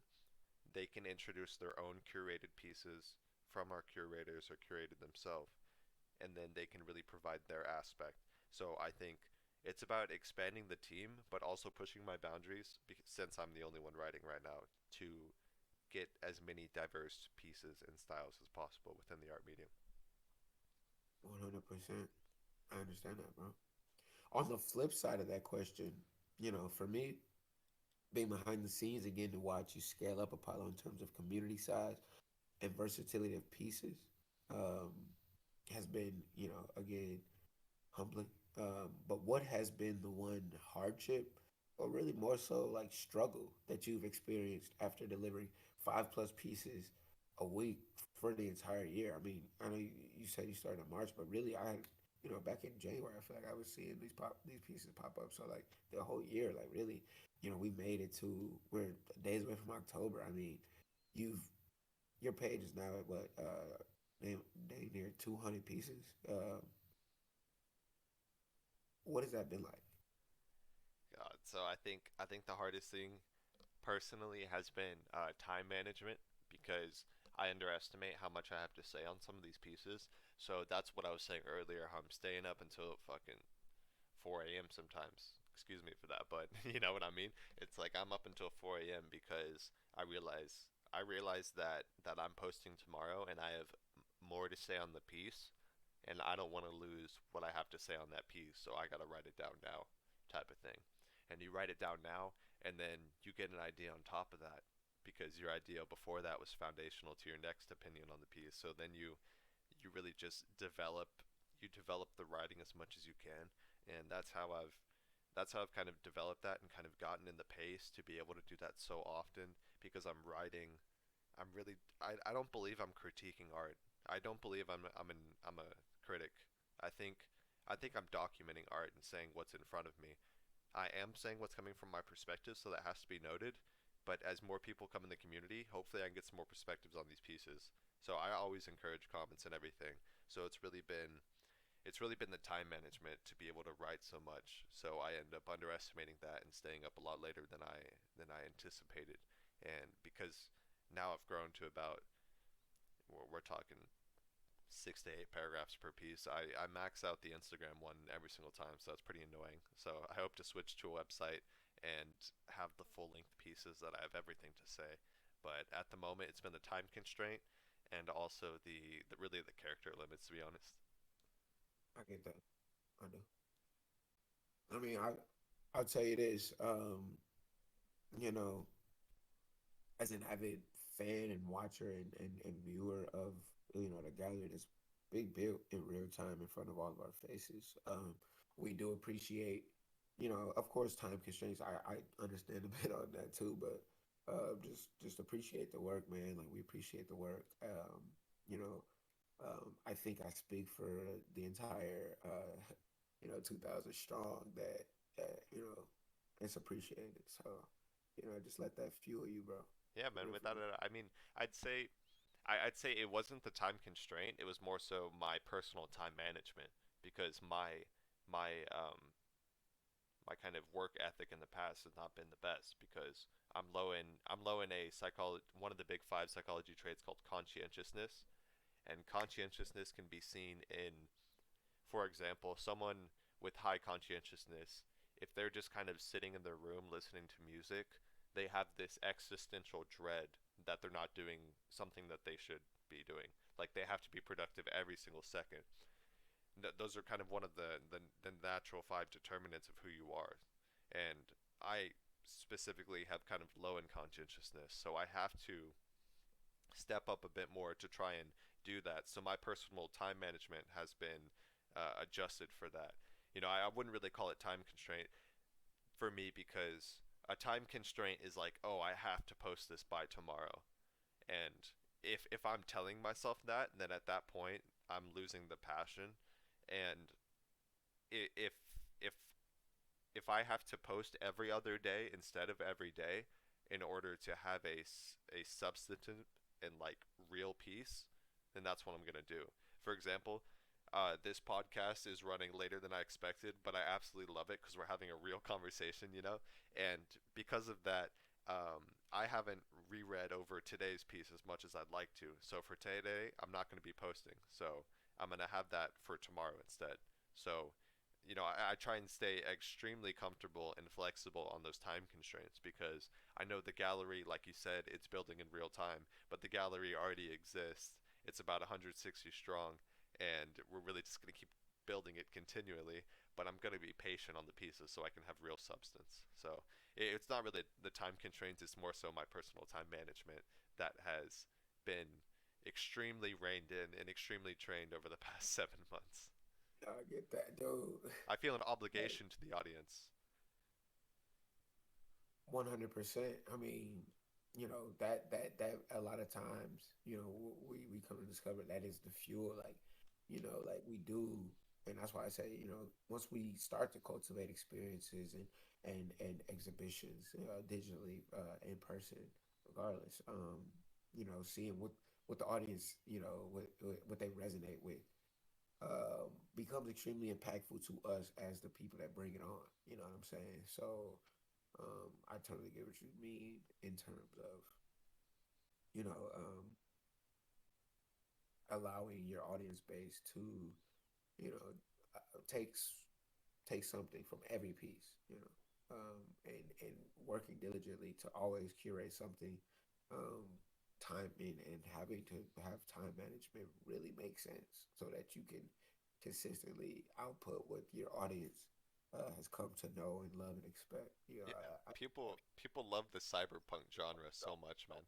they can introduce their own curated pieces from our curators or curated themselves, and then they can really provide their aspect. So I think it's about expanding the team, but also pushing my boundaries since I'm the only one writing right now to get as many diverse pieces and styles as possible within the art medium. 100%. I understand that, bro. On the flip side of that question, for me, being behind the scenes and getting to watch you scale up Apollo in terms of community size and versatility of pieces, um, has been, again, humbling. But what has been the one hardship, or really more so like struggle that you've experienced after delivering 5+ pieces a week for the entire year? I mean, I know you said you started in March, but really, I had, back in January, I feel like I was seeing these pieces pop up. So like the whole year, like really, we made it to we're days away from October. I mean, you've your page is now at what they near 200 pieces. What has that been like? God, so I think the hardest thing personally has been time management because I underestimate how much I have to say on some of these pieces. So that's what I was saying earlier. How I'm staying up until fucking 4 a.m. sometimes. Excuse me for that, but you know what I mean. It's like I'm up until 4 a.m. because I realize that I'm posting tomorrow and I have more to say on the piece, and I don't want to lose what I have to say on that piece, so I gotta write it down now, type of thing. And you write it down now, and then you get an idea on top of that because your idea before that was foundational to your next opinion on the piece. So then you really just develop the writing as much as you can, and that's how I've kind of developed that and kind of gotten in the pace to be able to do that so often because I'm writing. I don't believe I'm critiquing art. I don't believe I'm a critic. I think I think I'm documenting art and saying what's in front of me. I am saying what's coming from my perspective, so that has to be noted. But as more people come in the community, hopefully I can get some more perspectives on these pieces. So I always encourage comments and everything. So it's really been the time management to be able to write so much. So I end up underestimating that and staying up a lot later than I anticipated. And because now I've grown to about we're talking 6 to 8 paragraphs per piece. I max out the Instagram one every single time, so that's pretty annoying. So I hope to switch to a website and have the full length pieces that I have everything to say. But at the moment, it's been the time constraint, and also the really the character limits, to be honest. I get that. I do. I mean, I'll tell you this. You know, as an avid fan and watcher and viewer of the gallery that's being built in real time in front of all of our faces, we do appreciate, of course, time constraints. I understand a bit on that too, but just appreciate the work, man. Like we appreciate the work. You know, I think I speak for the entire 2000 strong that it's appreciated. So just let that fuel you, bro. Yeah, For man. real, for Without real. it, I mean, I'd say I'd say it wasn't the time constraint. It was more so my personal time management because my kind of work ethic in the past has not been the best because I'm low in a psychology one of the big five psychology traits called conscientiousness, and conscientiousness can be seen in, for example, someone with high conscientiousness, if they're just kind of sitting in their room listening to music, they have this existential dread that they're not doing something that they should be doing. Like they have to be productive every single second. Those are kind of one of the natural five determinants of who you are. And I specifically have kind of low in conscientiousness, so I have to step up a bit more to try and do that. So my personal time management has been adjusted for that. I wouldn't really call it time constraint for me because a time constraint is like, oh, I have to post this by tomorrow. And if I'm telling myself that, then at that point I'm losing the passion. And if if if I have to post every other day instead of every day in order to have a substantive and like real piece, then that's what I'm gonna do. For example, this podcast is running later than I expected, but I absolutely love it because we're having a real conversation. And because of that, I haven't reread over today's piece as much as I'd like to. So for today, I'm not going to be posting. So I'm going to have that for tomorrow instead. So I try and stay extremely comfortable and flexible on those time constraints because I know the gallery, like you said, it's building in real time, but the gallery already exists. It's about 160 strong, and we're really just going to keep building it continually. But I'm going to be patient on the pieces so I can have real substance. So it's not really the time constraints, it's more so my personal time management that has been extremely reined in and extremely trained over the past 7 months. I get that, dude. I feel an Hey, obligation to the audience. 100%. I mean, that a lot of times, we come to discover that is the fuel. Like, like we do, and that's why I say, once we start to cultivate experiences and exhibitions, digitally, in person, regardless, seeing what the audience, what they resonate with, becomes extremely impactful to us as the people that bring it on. You know what I'm saying? So I totally get what you mean in terms of you know allowing your audience base to you know takes take something from every piece. And working diligently to always curate something. Um, time and having to have time management really makes sense so that you can consistently output what your audience has come to know and love and expect. Yeah, people love the cyberpunk genre so much, man.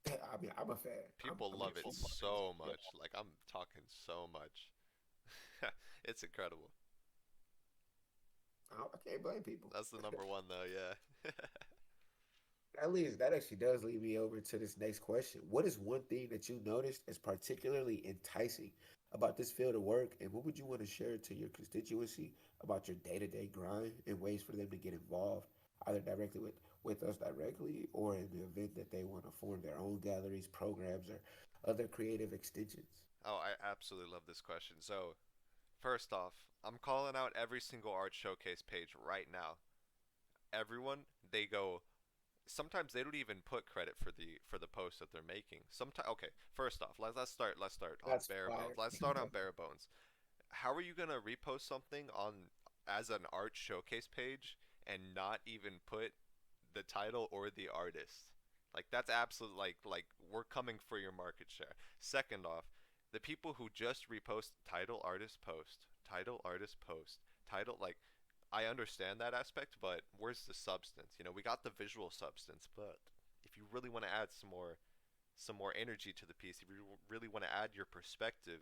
I mean, I'm a fan. People I'm a love it huge fan. so much. Like I'm talking so much. It's incredible. I can't blame people. That's the number one though, yeah. That actually does lead me over to this next question. What is one thing that you noticed as particularly enticing about this field of work, and what would you want to share to your constituency about your day to day grind and ways for them to get involved, either directly with us directly or in the event that they want to form their own galleries, programs, or other creative extensions? Oh, I absolutely love this question. So, first off, I'm calling out every single art showcase page right now. Everyone, they go sometimes they don't even put credit for the post that they're making. Sometimes okay, first off, let's start on That's bare bones. fire. Let's start on bare bones. How are you going to repost something on as an art showcase page and not even put the title or the artist? Like that's absolute like we're coming for your market share. Second off, the people who just repost title artist post, title artist post, title like I understand that aspect, but where's the substance? You know, we got the visual substance, but if you really want to add some more energy to the piece, if you really want to add your perspective,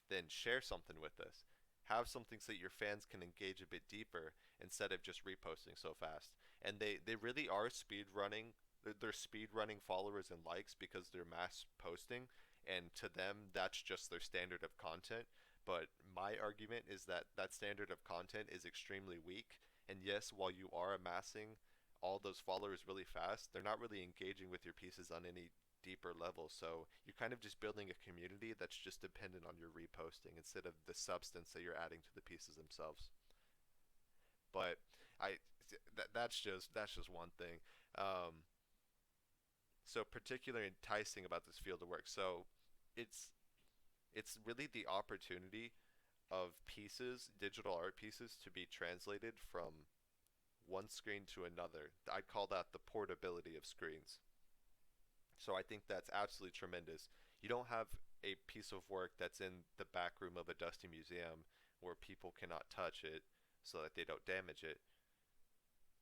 then share something with us. Have something so that your fans can engage a bit deeper instead of just reposting so fast. And they really are speed running. They're speed running followers and likes because they're mass posting, and to them that's just their standard of content. But my argument is that that standard of content is extremely weak. And yes, while you are amassing all those followers really fast, they're not really engaging with your pieces on any deeper level. So you're kind of just building a community that's just dependent on your reposting instead of the substance that you're adding to the pieces themselves. But I that's just one thing. Um, so particularly enticing about this field of work. So it's it's really the opportunity of pieces, digital art pieces, to be translated from one screen to another. I call that the portability of screens. So I think that's absolutely tremendous. You don't have a piece of work that's in the back room of a dusty museum where people cannot touch it so that they don't damage it.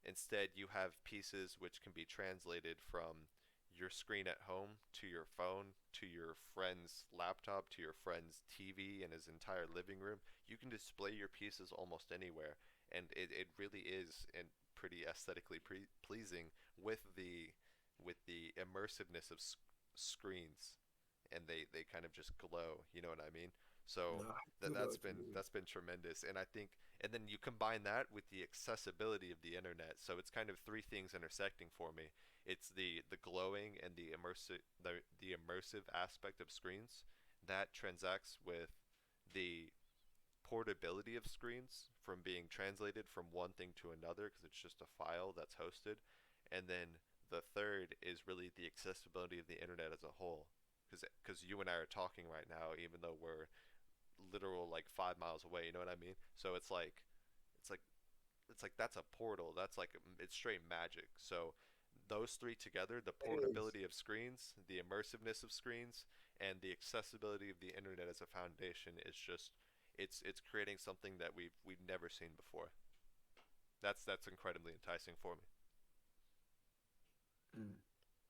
Instead, you have pieces which can be translated from your screen at home to your phone to your friend's laptop to your friend's TV in his entire living room. You can display your pieces almost anywhere, and it really is and pretty aesthetically pleasing with the immersiveness of screens, and they kind of just glow. You know what I mean? So No, I do know what you mean. that's been tremendous, and I think and then you combine that with the accessibility of the internet. So it's kind of three things intersecting for me. It's the glowing and the immersive aspect of screens that transacts with the portability of screens from being translated from one thing to another because it's just a file that's hosted. And then the third is really the accessibility of the internet as a whole. Because you and I are talking right now, even though we're literal like 5 miles away. You know what I mean? So it's like it's like that's a portal. That's like it's straight magic. So those three together, the It is. portability of screens, the immersiveness of screens, and the accessibility of the internet as a foundation is just it's creating something that we've never seen before. That's incredibly enticing for me. Mm,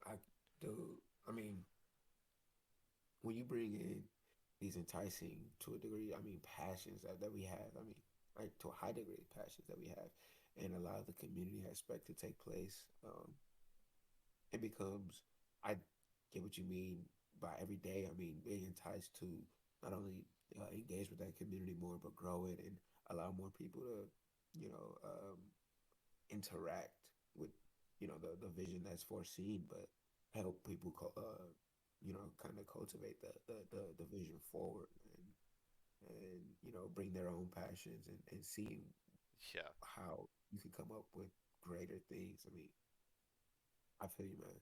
I do. I mean, when you bring in these enticing to a degree, I mean, passions that we have, I mean, like to a high degree, passions that we have, and allow the community aspect to take place, it becomes, I get what you mean by every day. I mean, being enticed to not only engage with that community more, but grow it and allow more people to, you know, interact with, the vision that's foreseen, but help people, kind of cultivate the vision forward and bring their own passions and seeing Yeah. how you can come up with greater things. I mean, I feel you, man,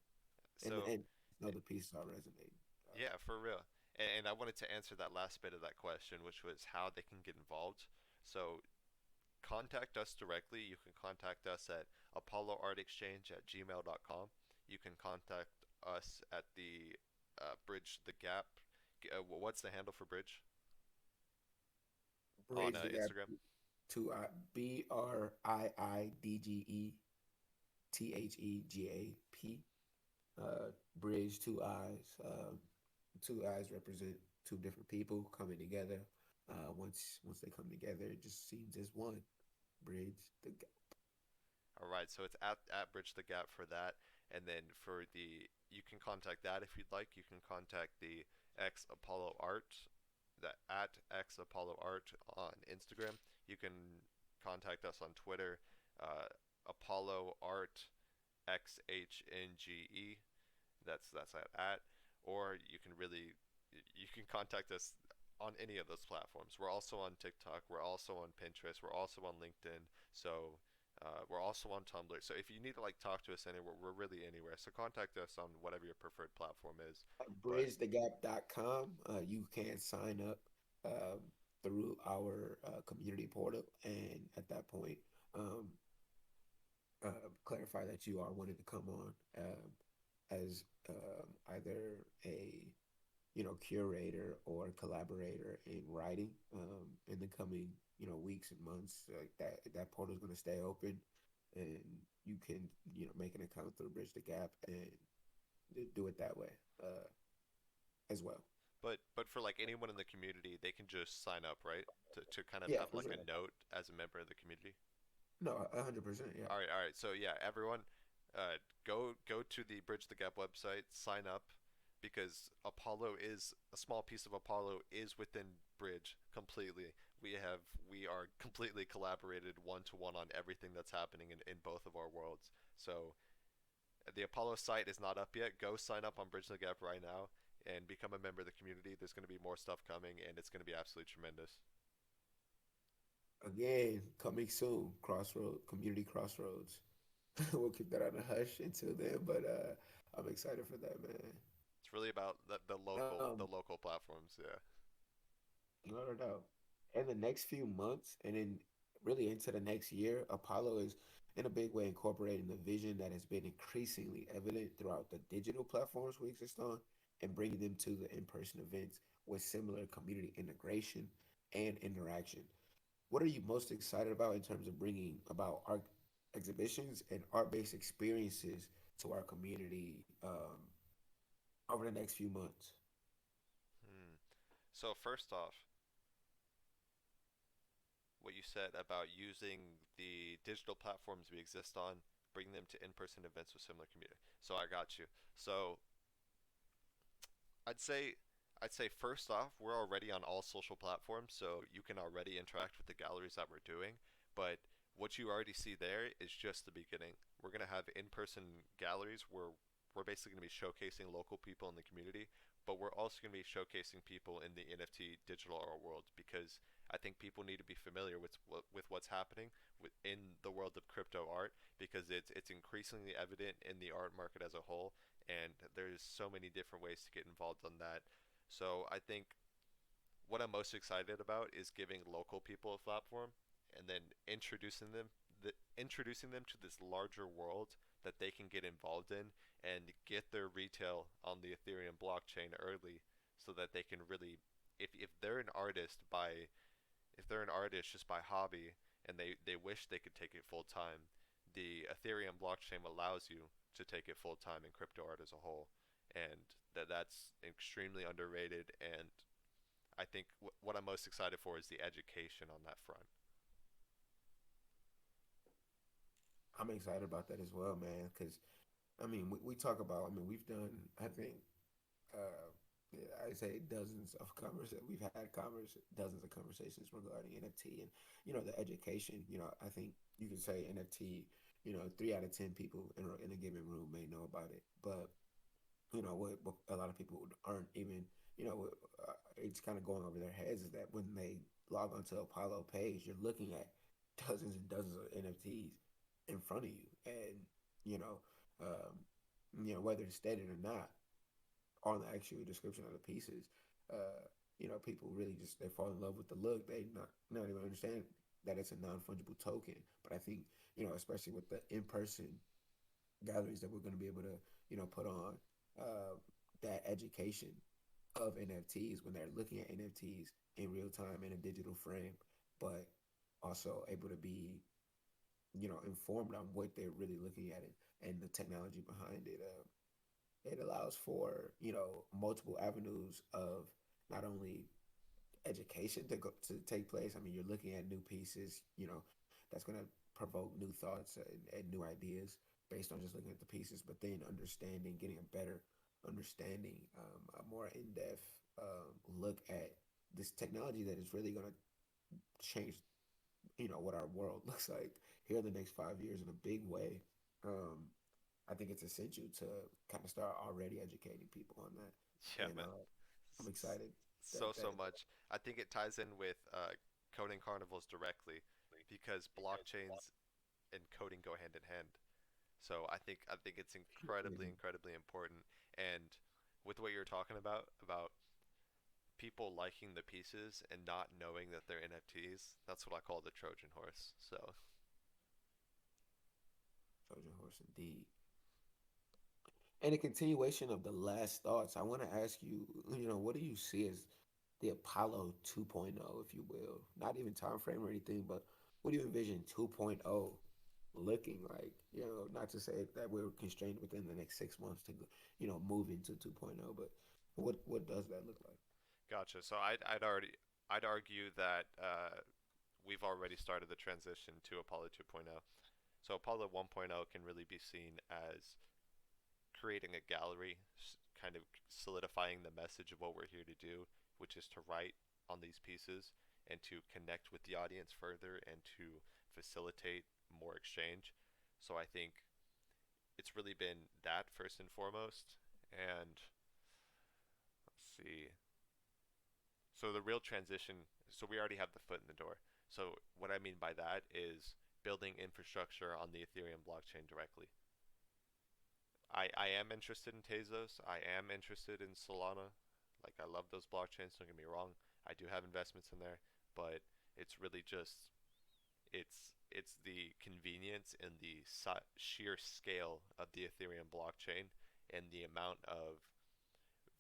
So and know the pieces are resonating. yeah, for real. And I wanted to answer that last bit of that question, which was how they can get involved. So contact us directly. You can contact us at apolloartexchange@gmail.com. You can contact us at the Bridge the Gap. What's the handle for Bridge on Bridge the gap Instagram? to BRIDGETHEGAP. Bridge, two eyes. Two eyes represent two different people coming together. Once they come together, it just seems as one. Bridge the gap. All right, so it's at Bridge the Gap for that, and then for the you can contact that if you'd like. You can contact the X Apollo Art, the at X Apollo Art on Instagram. You can contact us on Twitter, Apollo Art XHNGE. That's at, or you can really you can contact us on any of those platforms. We're also on TikTok. We're also on Pinterest. We're also on LinkedIn. So we're also on Tumblr. So if you need to like talk to us anywhere, we're really anywhere. So contact us on whatever your preferred platform is. But BridgeTheGap.com. You can sign up um, through our community portal, and at that point, um, clarify that you are wanting to come on. as either a curator or collaborator in writing in the coming weeks and months. Like that portal is going to stay open, and you can make an account through Bridge the Gap and do it that way uh, as well. But for like anyone in the community, they can just sign up, right? To kind of Yeah, have for like sure. a note as a member of the community. No, 100%. Yeah. All right. So yeah, everyone, go to the Bridge the Gap website, sign up, because Apollo is a small piece of Apollo is within Bridge completely. We are completely collaborated one to one on everything that's happening in both of our worlds. So the Apollo site is not up yet. Go sign up on Bridge the Gap right now and become a member of the community. There's going to be more stuff coming, and it's going to be absolutely tremendous. Again, coming soon. Crossroad Community Crossroads. We'll keep that on the hush until then, but I'm excited for that, man. It's really about the Um, local platforms. Yeah. no doubt. In the next few months, and then really into the next year, Apollo is in a big way incorporating the vision that has been increasingly evident throughout the digital platforms we exist on and bringing them to the in-person events with similar community integration and interaction. What are you most excited about in terms of bringing about art exhibitions and art-based experiences to our community over the next few months? Hmm. So first off, what you said about using the digital platforms we exist on, bringing them to in-person events with similar community. So I got you. So I'd say I'd say first off, we're already on all social platforms, so you can already interact with the galleries that we're doing. But what you already see there is just the beginning. We're gonna have in-person galleries where we're basically gonna be showcasing local people in the community, but we're also gonna be showcasing people in the NFT digital art world because I think people need to be familiar with what's happening in the world of crypto art because it's increasingly evident in the art market as a whole, and there's so many different ways to get involved on that. So I think what I'm most excited about is giving local people a platform and then introducing them to this larger world that they can get involved in and get their retail on the Ethereum blockchain early so that they can really if they're an artist by if they're an artist just by hobby and they wish they could take it full time, the Ethereum blockchain allows you to take it full time in crypto art as a whole, and that's extremely underrated. And I think what I'm most excited for is the education on that front. I'm excited about that as well, man. Because I mean, we talk about. I mean, we've done. I think yeah, I say dozens of We've had dozens of conversations regarding NFT and the education. I think you can say NFT. 3 out of 10 people in a given room may know about it, but what a lot of people aren't even it's kind of going over their heads is that when they log onto Apollo page, you're looking at dozens and dozens of NFTs in front of you, and you know, um, whether it's stated or not on the actual description of the pieces, people really just they fall in love with the look. They not even understand that it's a non fungible token. But I think especially with the in person galleries that we're going to be able to put on uh, that education of NFTs when they're looking at NFTs in real time in a digital frame, but also able to be informed on what they're really looking at it and the technology behind it. It allows for multiple avenues of not only education to take place. I mean, you're looking at new pieces, that's going to provoke new thoughts and new ideas based on just looking at the pieces, but then understanding, getting a better understanding, a more in-depth look at this technology that is really going to change, what our world looks like here in the next 5 years in a big way. Um, I think it's essential to kind of start already educating people on that, Yeah, and man. I'm excited So that so much. I think it ties in with coding carnivals directly because blockchains and coding go hand in hand. So I think it's incredibly important. And with what you're talking about people liking the pieces and not knowing that they're NFTs, that's what I call the Trojan horse. So Trojan horse indeed. And a continuation of the last thoughts, I want to ask you, what do you see as the Apollo 2.0, if you will? Not even time frame or anything, but what do you envision 2.0 looking like? Not to say that we're constrained within the next 6 months to, move into 2.0, but what does that look like? Gotcha. So I'd argue that we've already started the transition to Apollo 2.0. So Apollo 1.0 can really be seen as creating a gallery, kind of solidifying the message of what we're here to do, which is to write on these pieces and to connect with the audience further and to facilitate more exchange. So I think it's really been that first and foremost. And let's see. So the real transition, so we already have the foot in the door. So what I mean by that is building infrastructure on the Ethereum blockchain directly. I am interested in Tezos. I am interested in Solana. Like I love those blockchains. Don't get me wrong. I do have investments in there, but it's really just it's the convenience and the sheer scale of the Ethereum blockchain and the amount of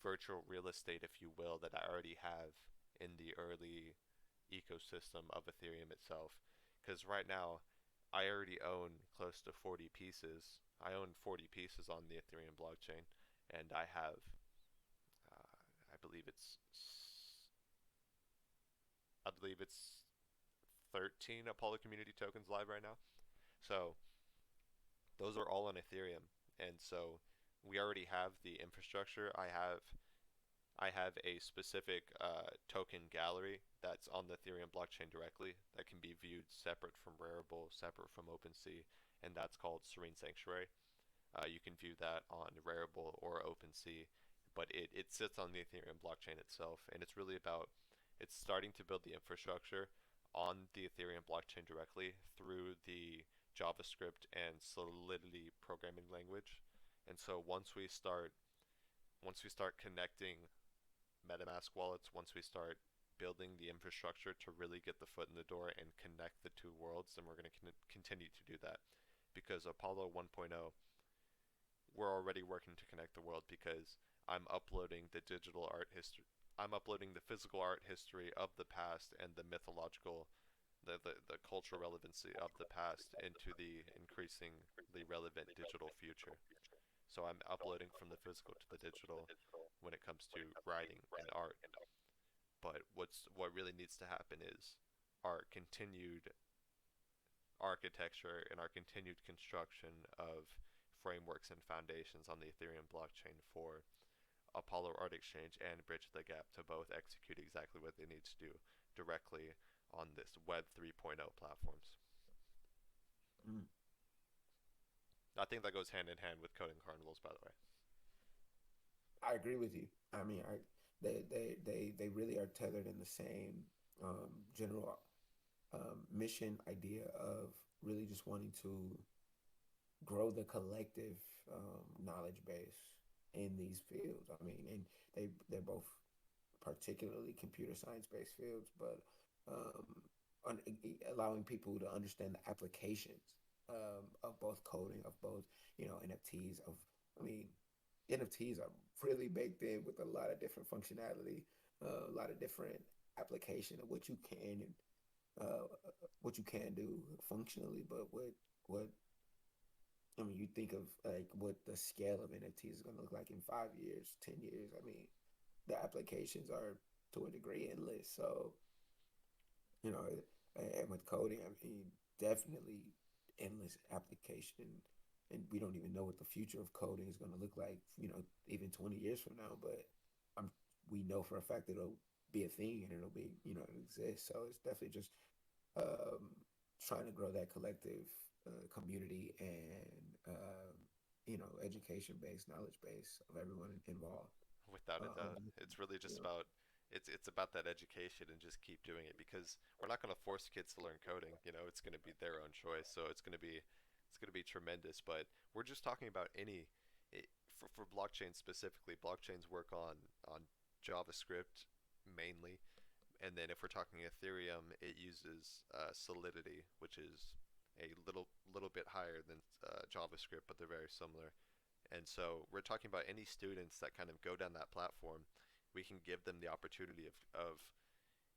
virtual real estate, if you will, that I already have in the early ecosystem of Ethereum itself. Because right now, I already own close to 40 pieces. I own 40 pieces on the Ethereum blockchain, and I have, I believe it's 13 Apollo community tokens live right now. So those are all on Ethereum, and so we already have the infrastructure. I have a specific token gallery that's on the Ethereum blockchain directly that can be viewed separate from Rarible, separate from OpenSea, and that's called Serene Sanctuary. You can view that on Rarible or OpenSea, but it sits on the Ethereum blockchain itself, and it's starting to build the infrastructure on the Ethereum blockchain directly through the JavaScript and Solidity programming language. And so once we start connecting MetaMask wallets, once we start building the infrastructure to really get the foot in the door and connect the two worlds, then we're going to continue to do that. Because Apollo 1.0, we're already working to connect the world because I'm uploading the digital art history. I'm uploading the physical art history of the past and the mythological, the cultural relevancy of the past into the increasingly relevant digital future. So I'm uploading from the physical to the digital when it comes to writing and art. But what really needs to happen is our continued architecture and our continued construction of frameworks and foundations on the Ethereum blockchain for Apollo Art Exchange and Bridge the Gap to both execute exactly what they need to do directly on this Web 3.0 platforms. Mm. I think that goes hand in hand with coding carnivals, by the way. I agree with you. I mean, they really are tethered in the same general mission idea of really just wanting to grow the collective knowledge base in these fields. I mean, and they're both particularly computer science based fields, but um, allowing people to understand the applications of both coding, of both NFTs. I mean, NFTs are really baked in with a lot of different functionality, a lot of different application of uh, what you can do functionally, but what I mean, you think of like what the scale of NFTs is going to look like in 5 years, 10 years. I mean, the applications are to a degree endless. So you know, and with coding, I mean, definitely endless application, and we don't even know what the future of coding is going to look like. Even 20 years from now, but I'm we know for a fact that it'll be a thing and it'll be it'll exist. So it's definitely just um, trying to grow that collective community and education base, knowledge base of everyone involved. Without a doubt, Um, it's really you just know, it's about that education and just keep doing it because we're not going to force kids to learn coding. It's going to be their own choice. So it's going to be tremendous. But we're just talking about for blockchain specifically. Blockchains work on JavaScript mainly, and then if we're talking Ethereum, it uses Solidity, which is a little bit higher than JavaScript, but they're very similar. And so we're talking about any students that kind of go down that platform, we can give them the opportunity of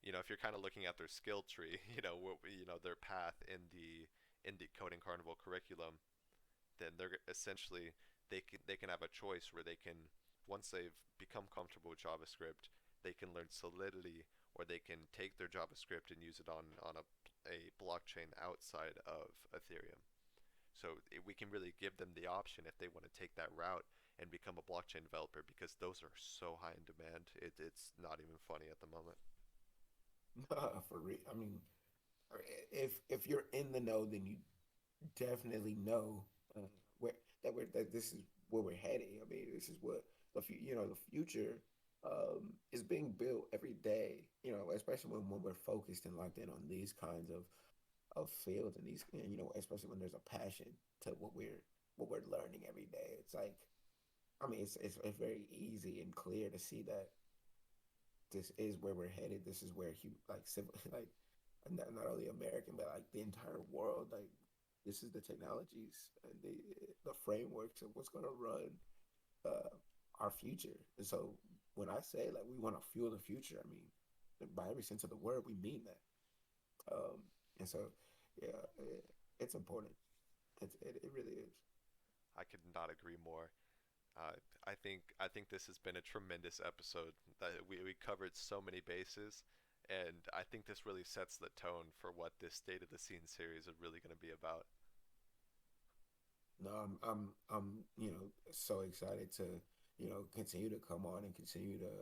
if you're kind of looking at their skill tree, their path in the coding carnival curriculum, then they're essentially they can have a choice where they can, once they've become comfortable with JavaScript, they can learn Solidity, or they can take their JavaScript and use it on a blockchain outside of Ethereum. So we can really give them the option if they want to take that route and become a blockchain developer, because those are so high in demand. It's not even funny at the moment. For real. I mean, if you're in the know, then you definitely know uh, where that this is where we're heading. I mean, this is what the future is being built every day. Especially when we're focused and locked in on these kinds of fields and these, especially when there's a passion to what we're learning every day. It's like, I mean, it's very easy and clear to see that this is where we're headed. This is where like civil like not only American but like the entire world, like this is the technologies and the frameworks of what's gonna run uh, our future. And so when I say like we want to fuel the future, I mean by every sense of the word, we mean that. And so yeah, it's important. It really is. I could not agree more. Uh, I think this has been a tremendous episode. That we covered so many bases, and I think this really sets the tone for what this State of the Scene series is really going to be about. No, I'm so excited to continue to come on and continue to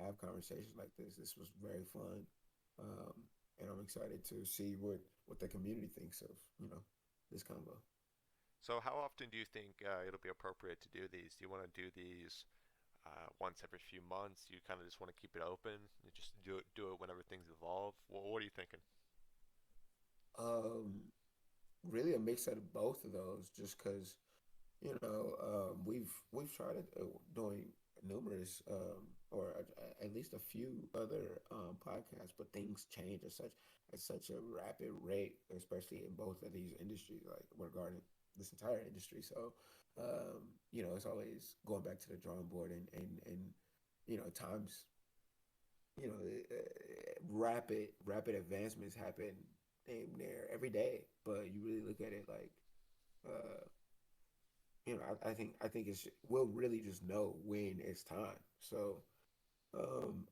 have conversations like this. This was very fun, um, and I'm excited to see what the community thinks of this combo. So, how often do you think it'll be appropriate to do these? Do you want to do these once every few months? Do you kind of just want to keep it open? You just do it whenever things evolve. What are you thinking? Um, Really a mix out of both of those, just because we've tried it doing numerous or at least a few other podcasts, but things change at such a rapid rate, especially in both of these industries, like regarding this entire industry. So it's always going back to the drawing board, and times rapid advancements happen damn near every day, but you really look at it like uh, I think we'll really just know when it's time. So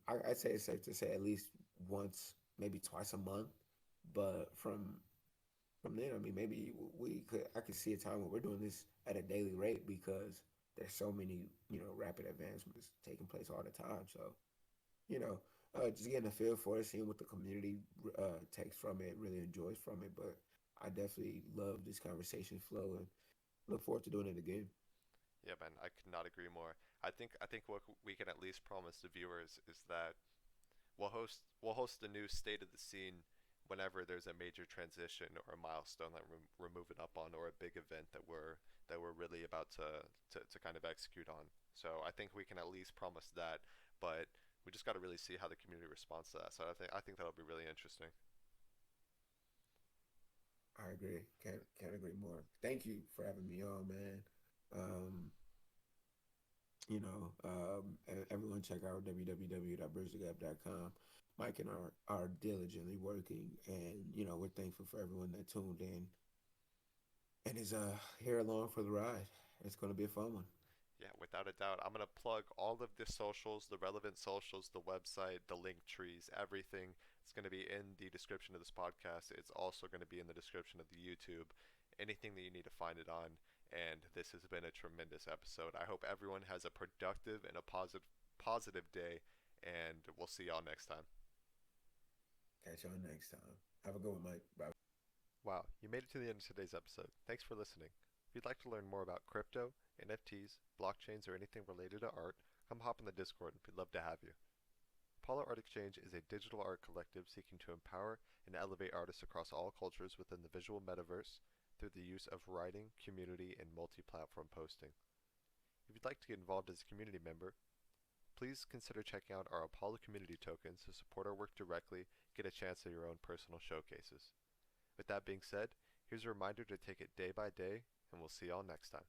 I'd say it's safe to say at least once, maybe twice a month. But from then, I mean, maybe I could see a time where we're doing this at a daily rate because there's so many rapid advancements taking place all the time. So you know, just getting a feel for it, seeing what the community takes from it, really enjoys from it. But I definitely love this conversation flow and look forward to doing it again. Yeah, man, I could not agree more. I think what we can at least promise the viewers is that we'll host a new State of the Scene whenever there's a major transition or a milestone that we're moving up on, or a big event that we're really about to kind of execute on. So I think we can at least promise that, but we just got to really see how the community responds to that. So I think that'll be really interesting. I agree. Can't agree more. Thank you for having me on, man. Um, everyone check out www.bridgethegap.com. Mike and are diligently working, and we're thankful for everyone that tuned in and is here along for the ride. It's going to be a fun one. Yeah, without a doubt. I'm gonna plug all of the socials, the relevant socials, the website, the link trees, everything. It's gonna be in the description of this podcast. It's also gonna be in the description of the YouTube. Anything that you need to find it on. And this has been a tremendous episode. I hope everyone has a productive and a positive day, and we'll see y'all next time. Catch y'all next time. Have a good one, Mike. Bye. Wow, you made it to the end of today's episode. Thanks for listening. If you'd like to learn more about crypto, NFTs, blockchains, or anything related to art, come hop in the Discord and we'd love to have you. Apollo Art Exchange is a digital art collective seeking to empower and elevate artists across all cultures within the visual metaverse through the use of writing, community, and multi-platform posting. If you'd like to get involved as a community member, please consider checking out our Apollo community tokens to support our work directly, get a chance at your own personal showcases. With that being said, here's a reminder to take it day by day, and we'll see y'all next time.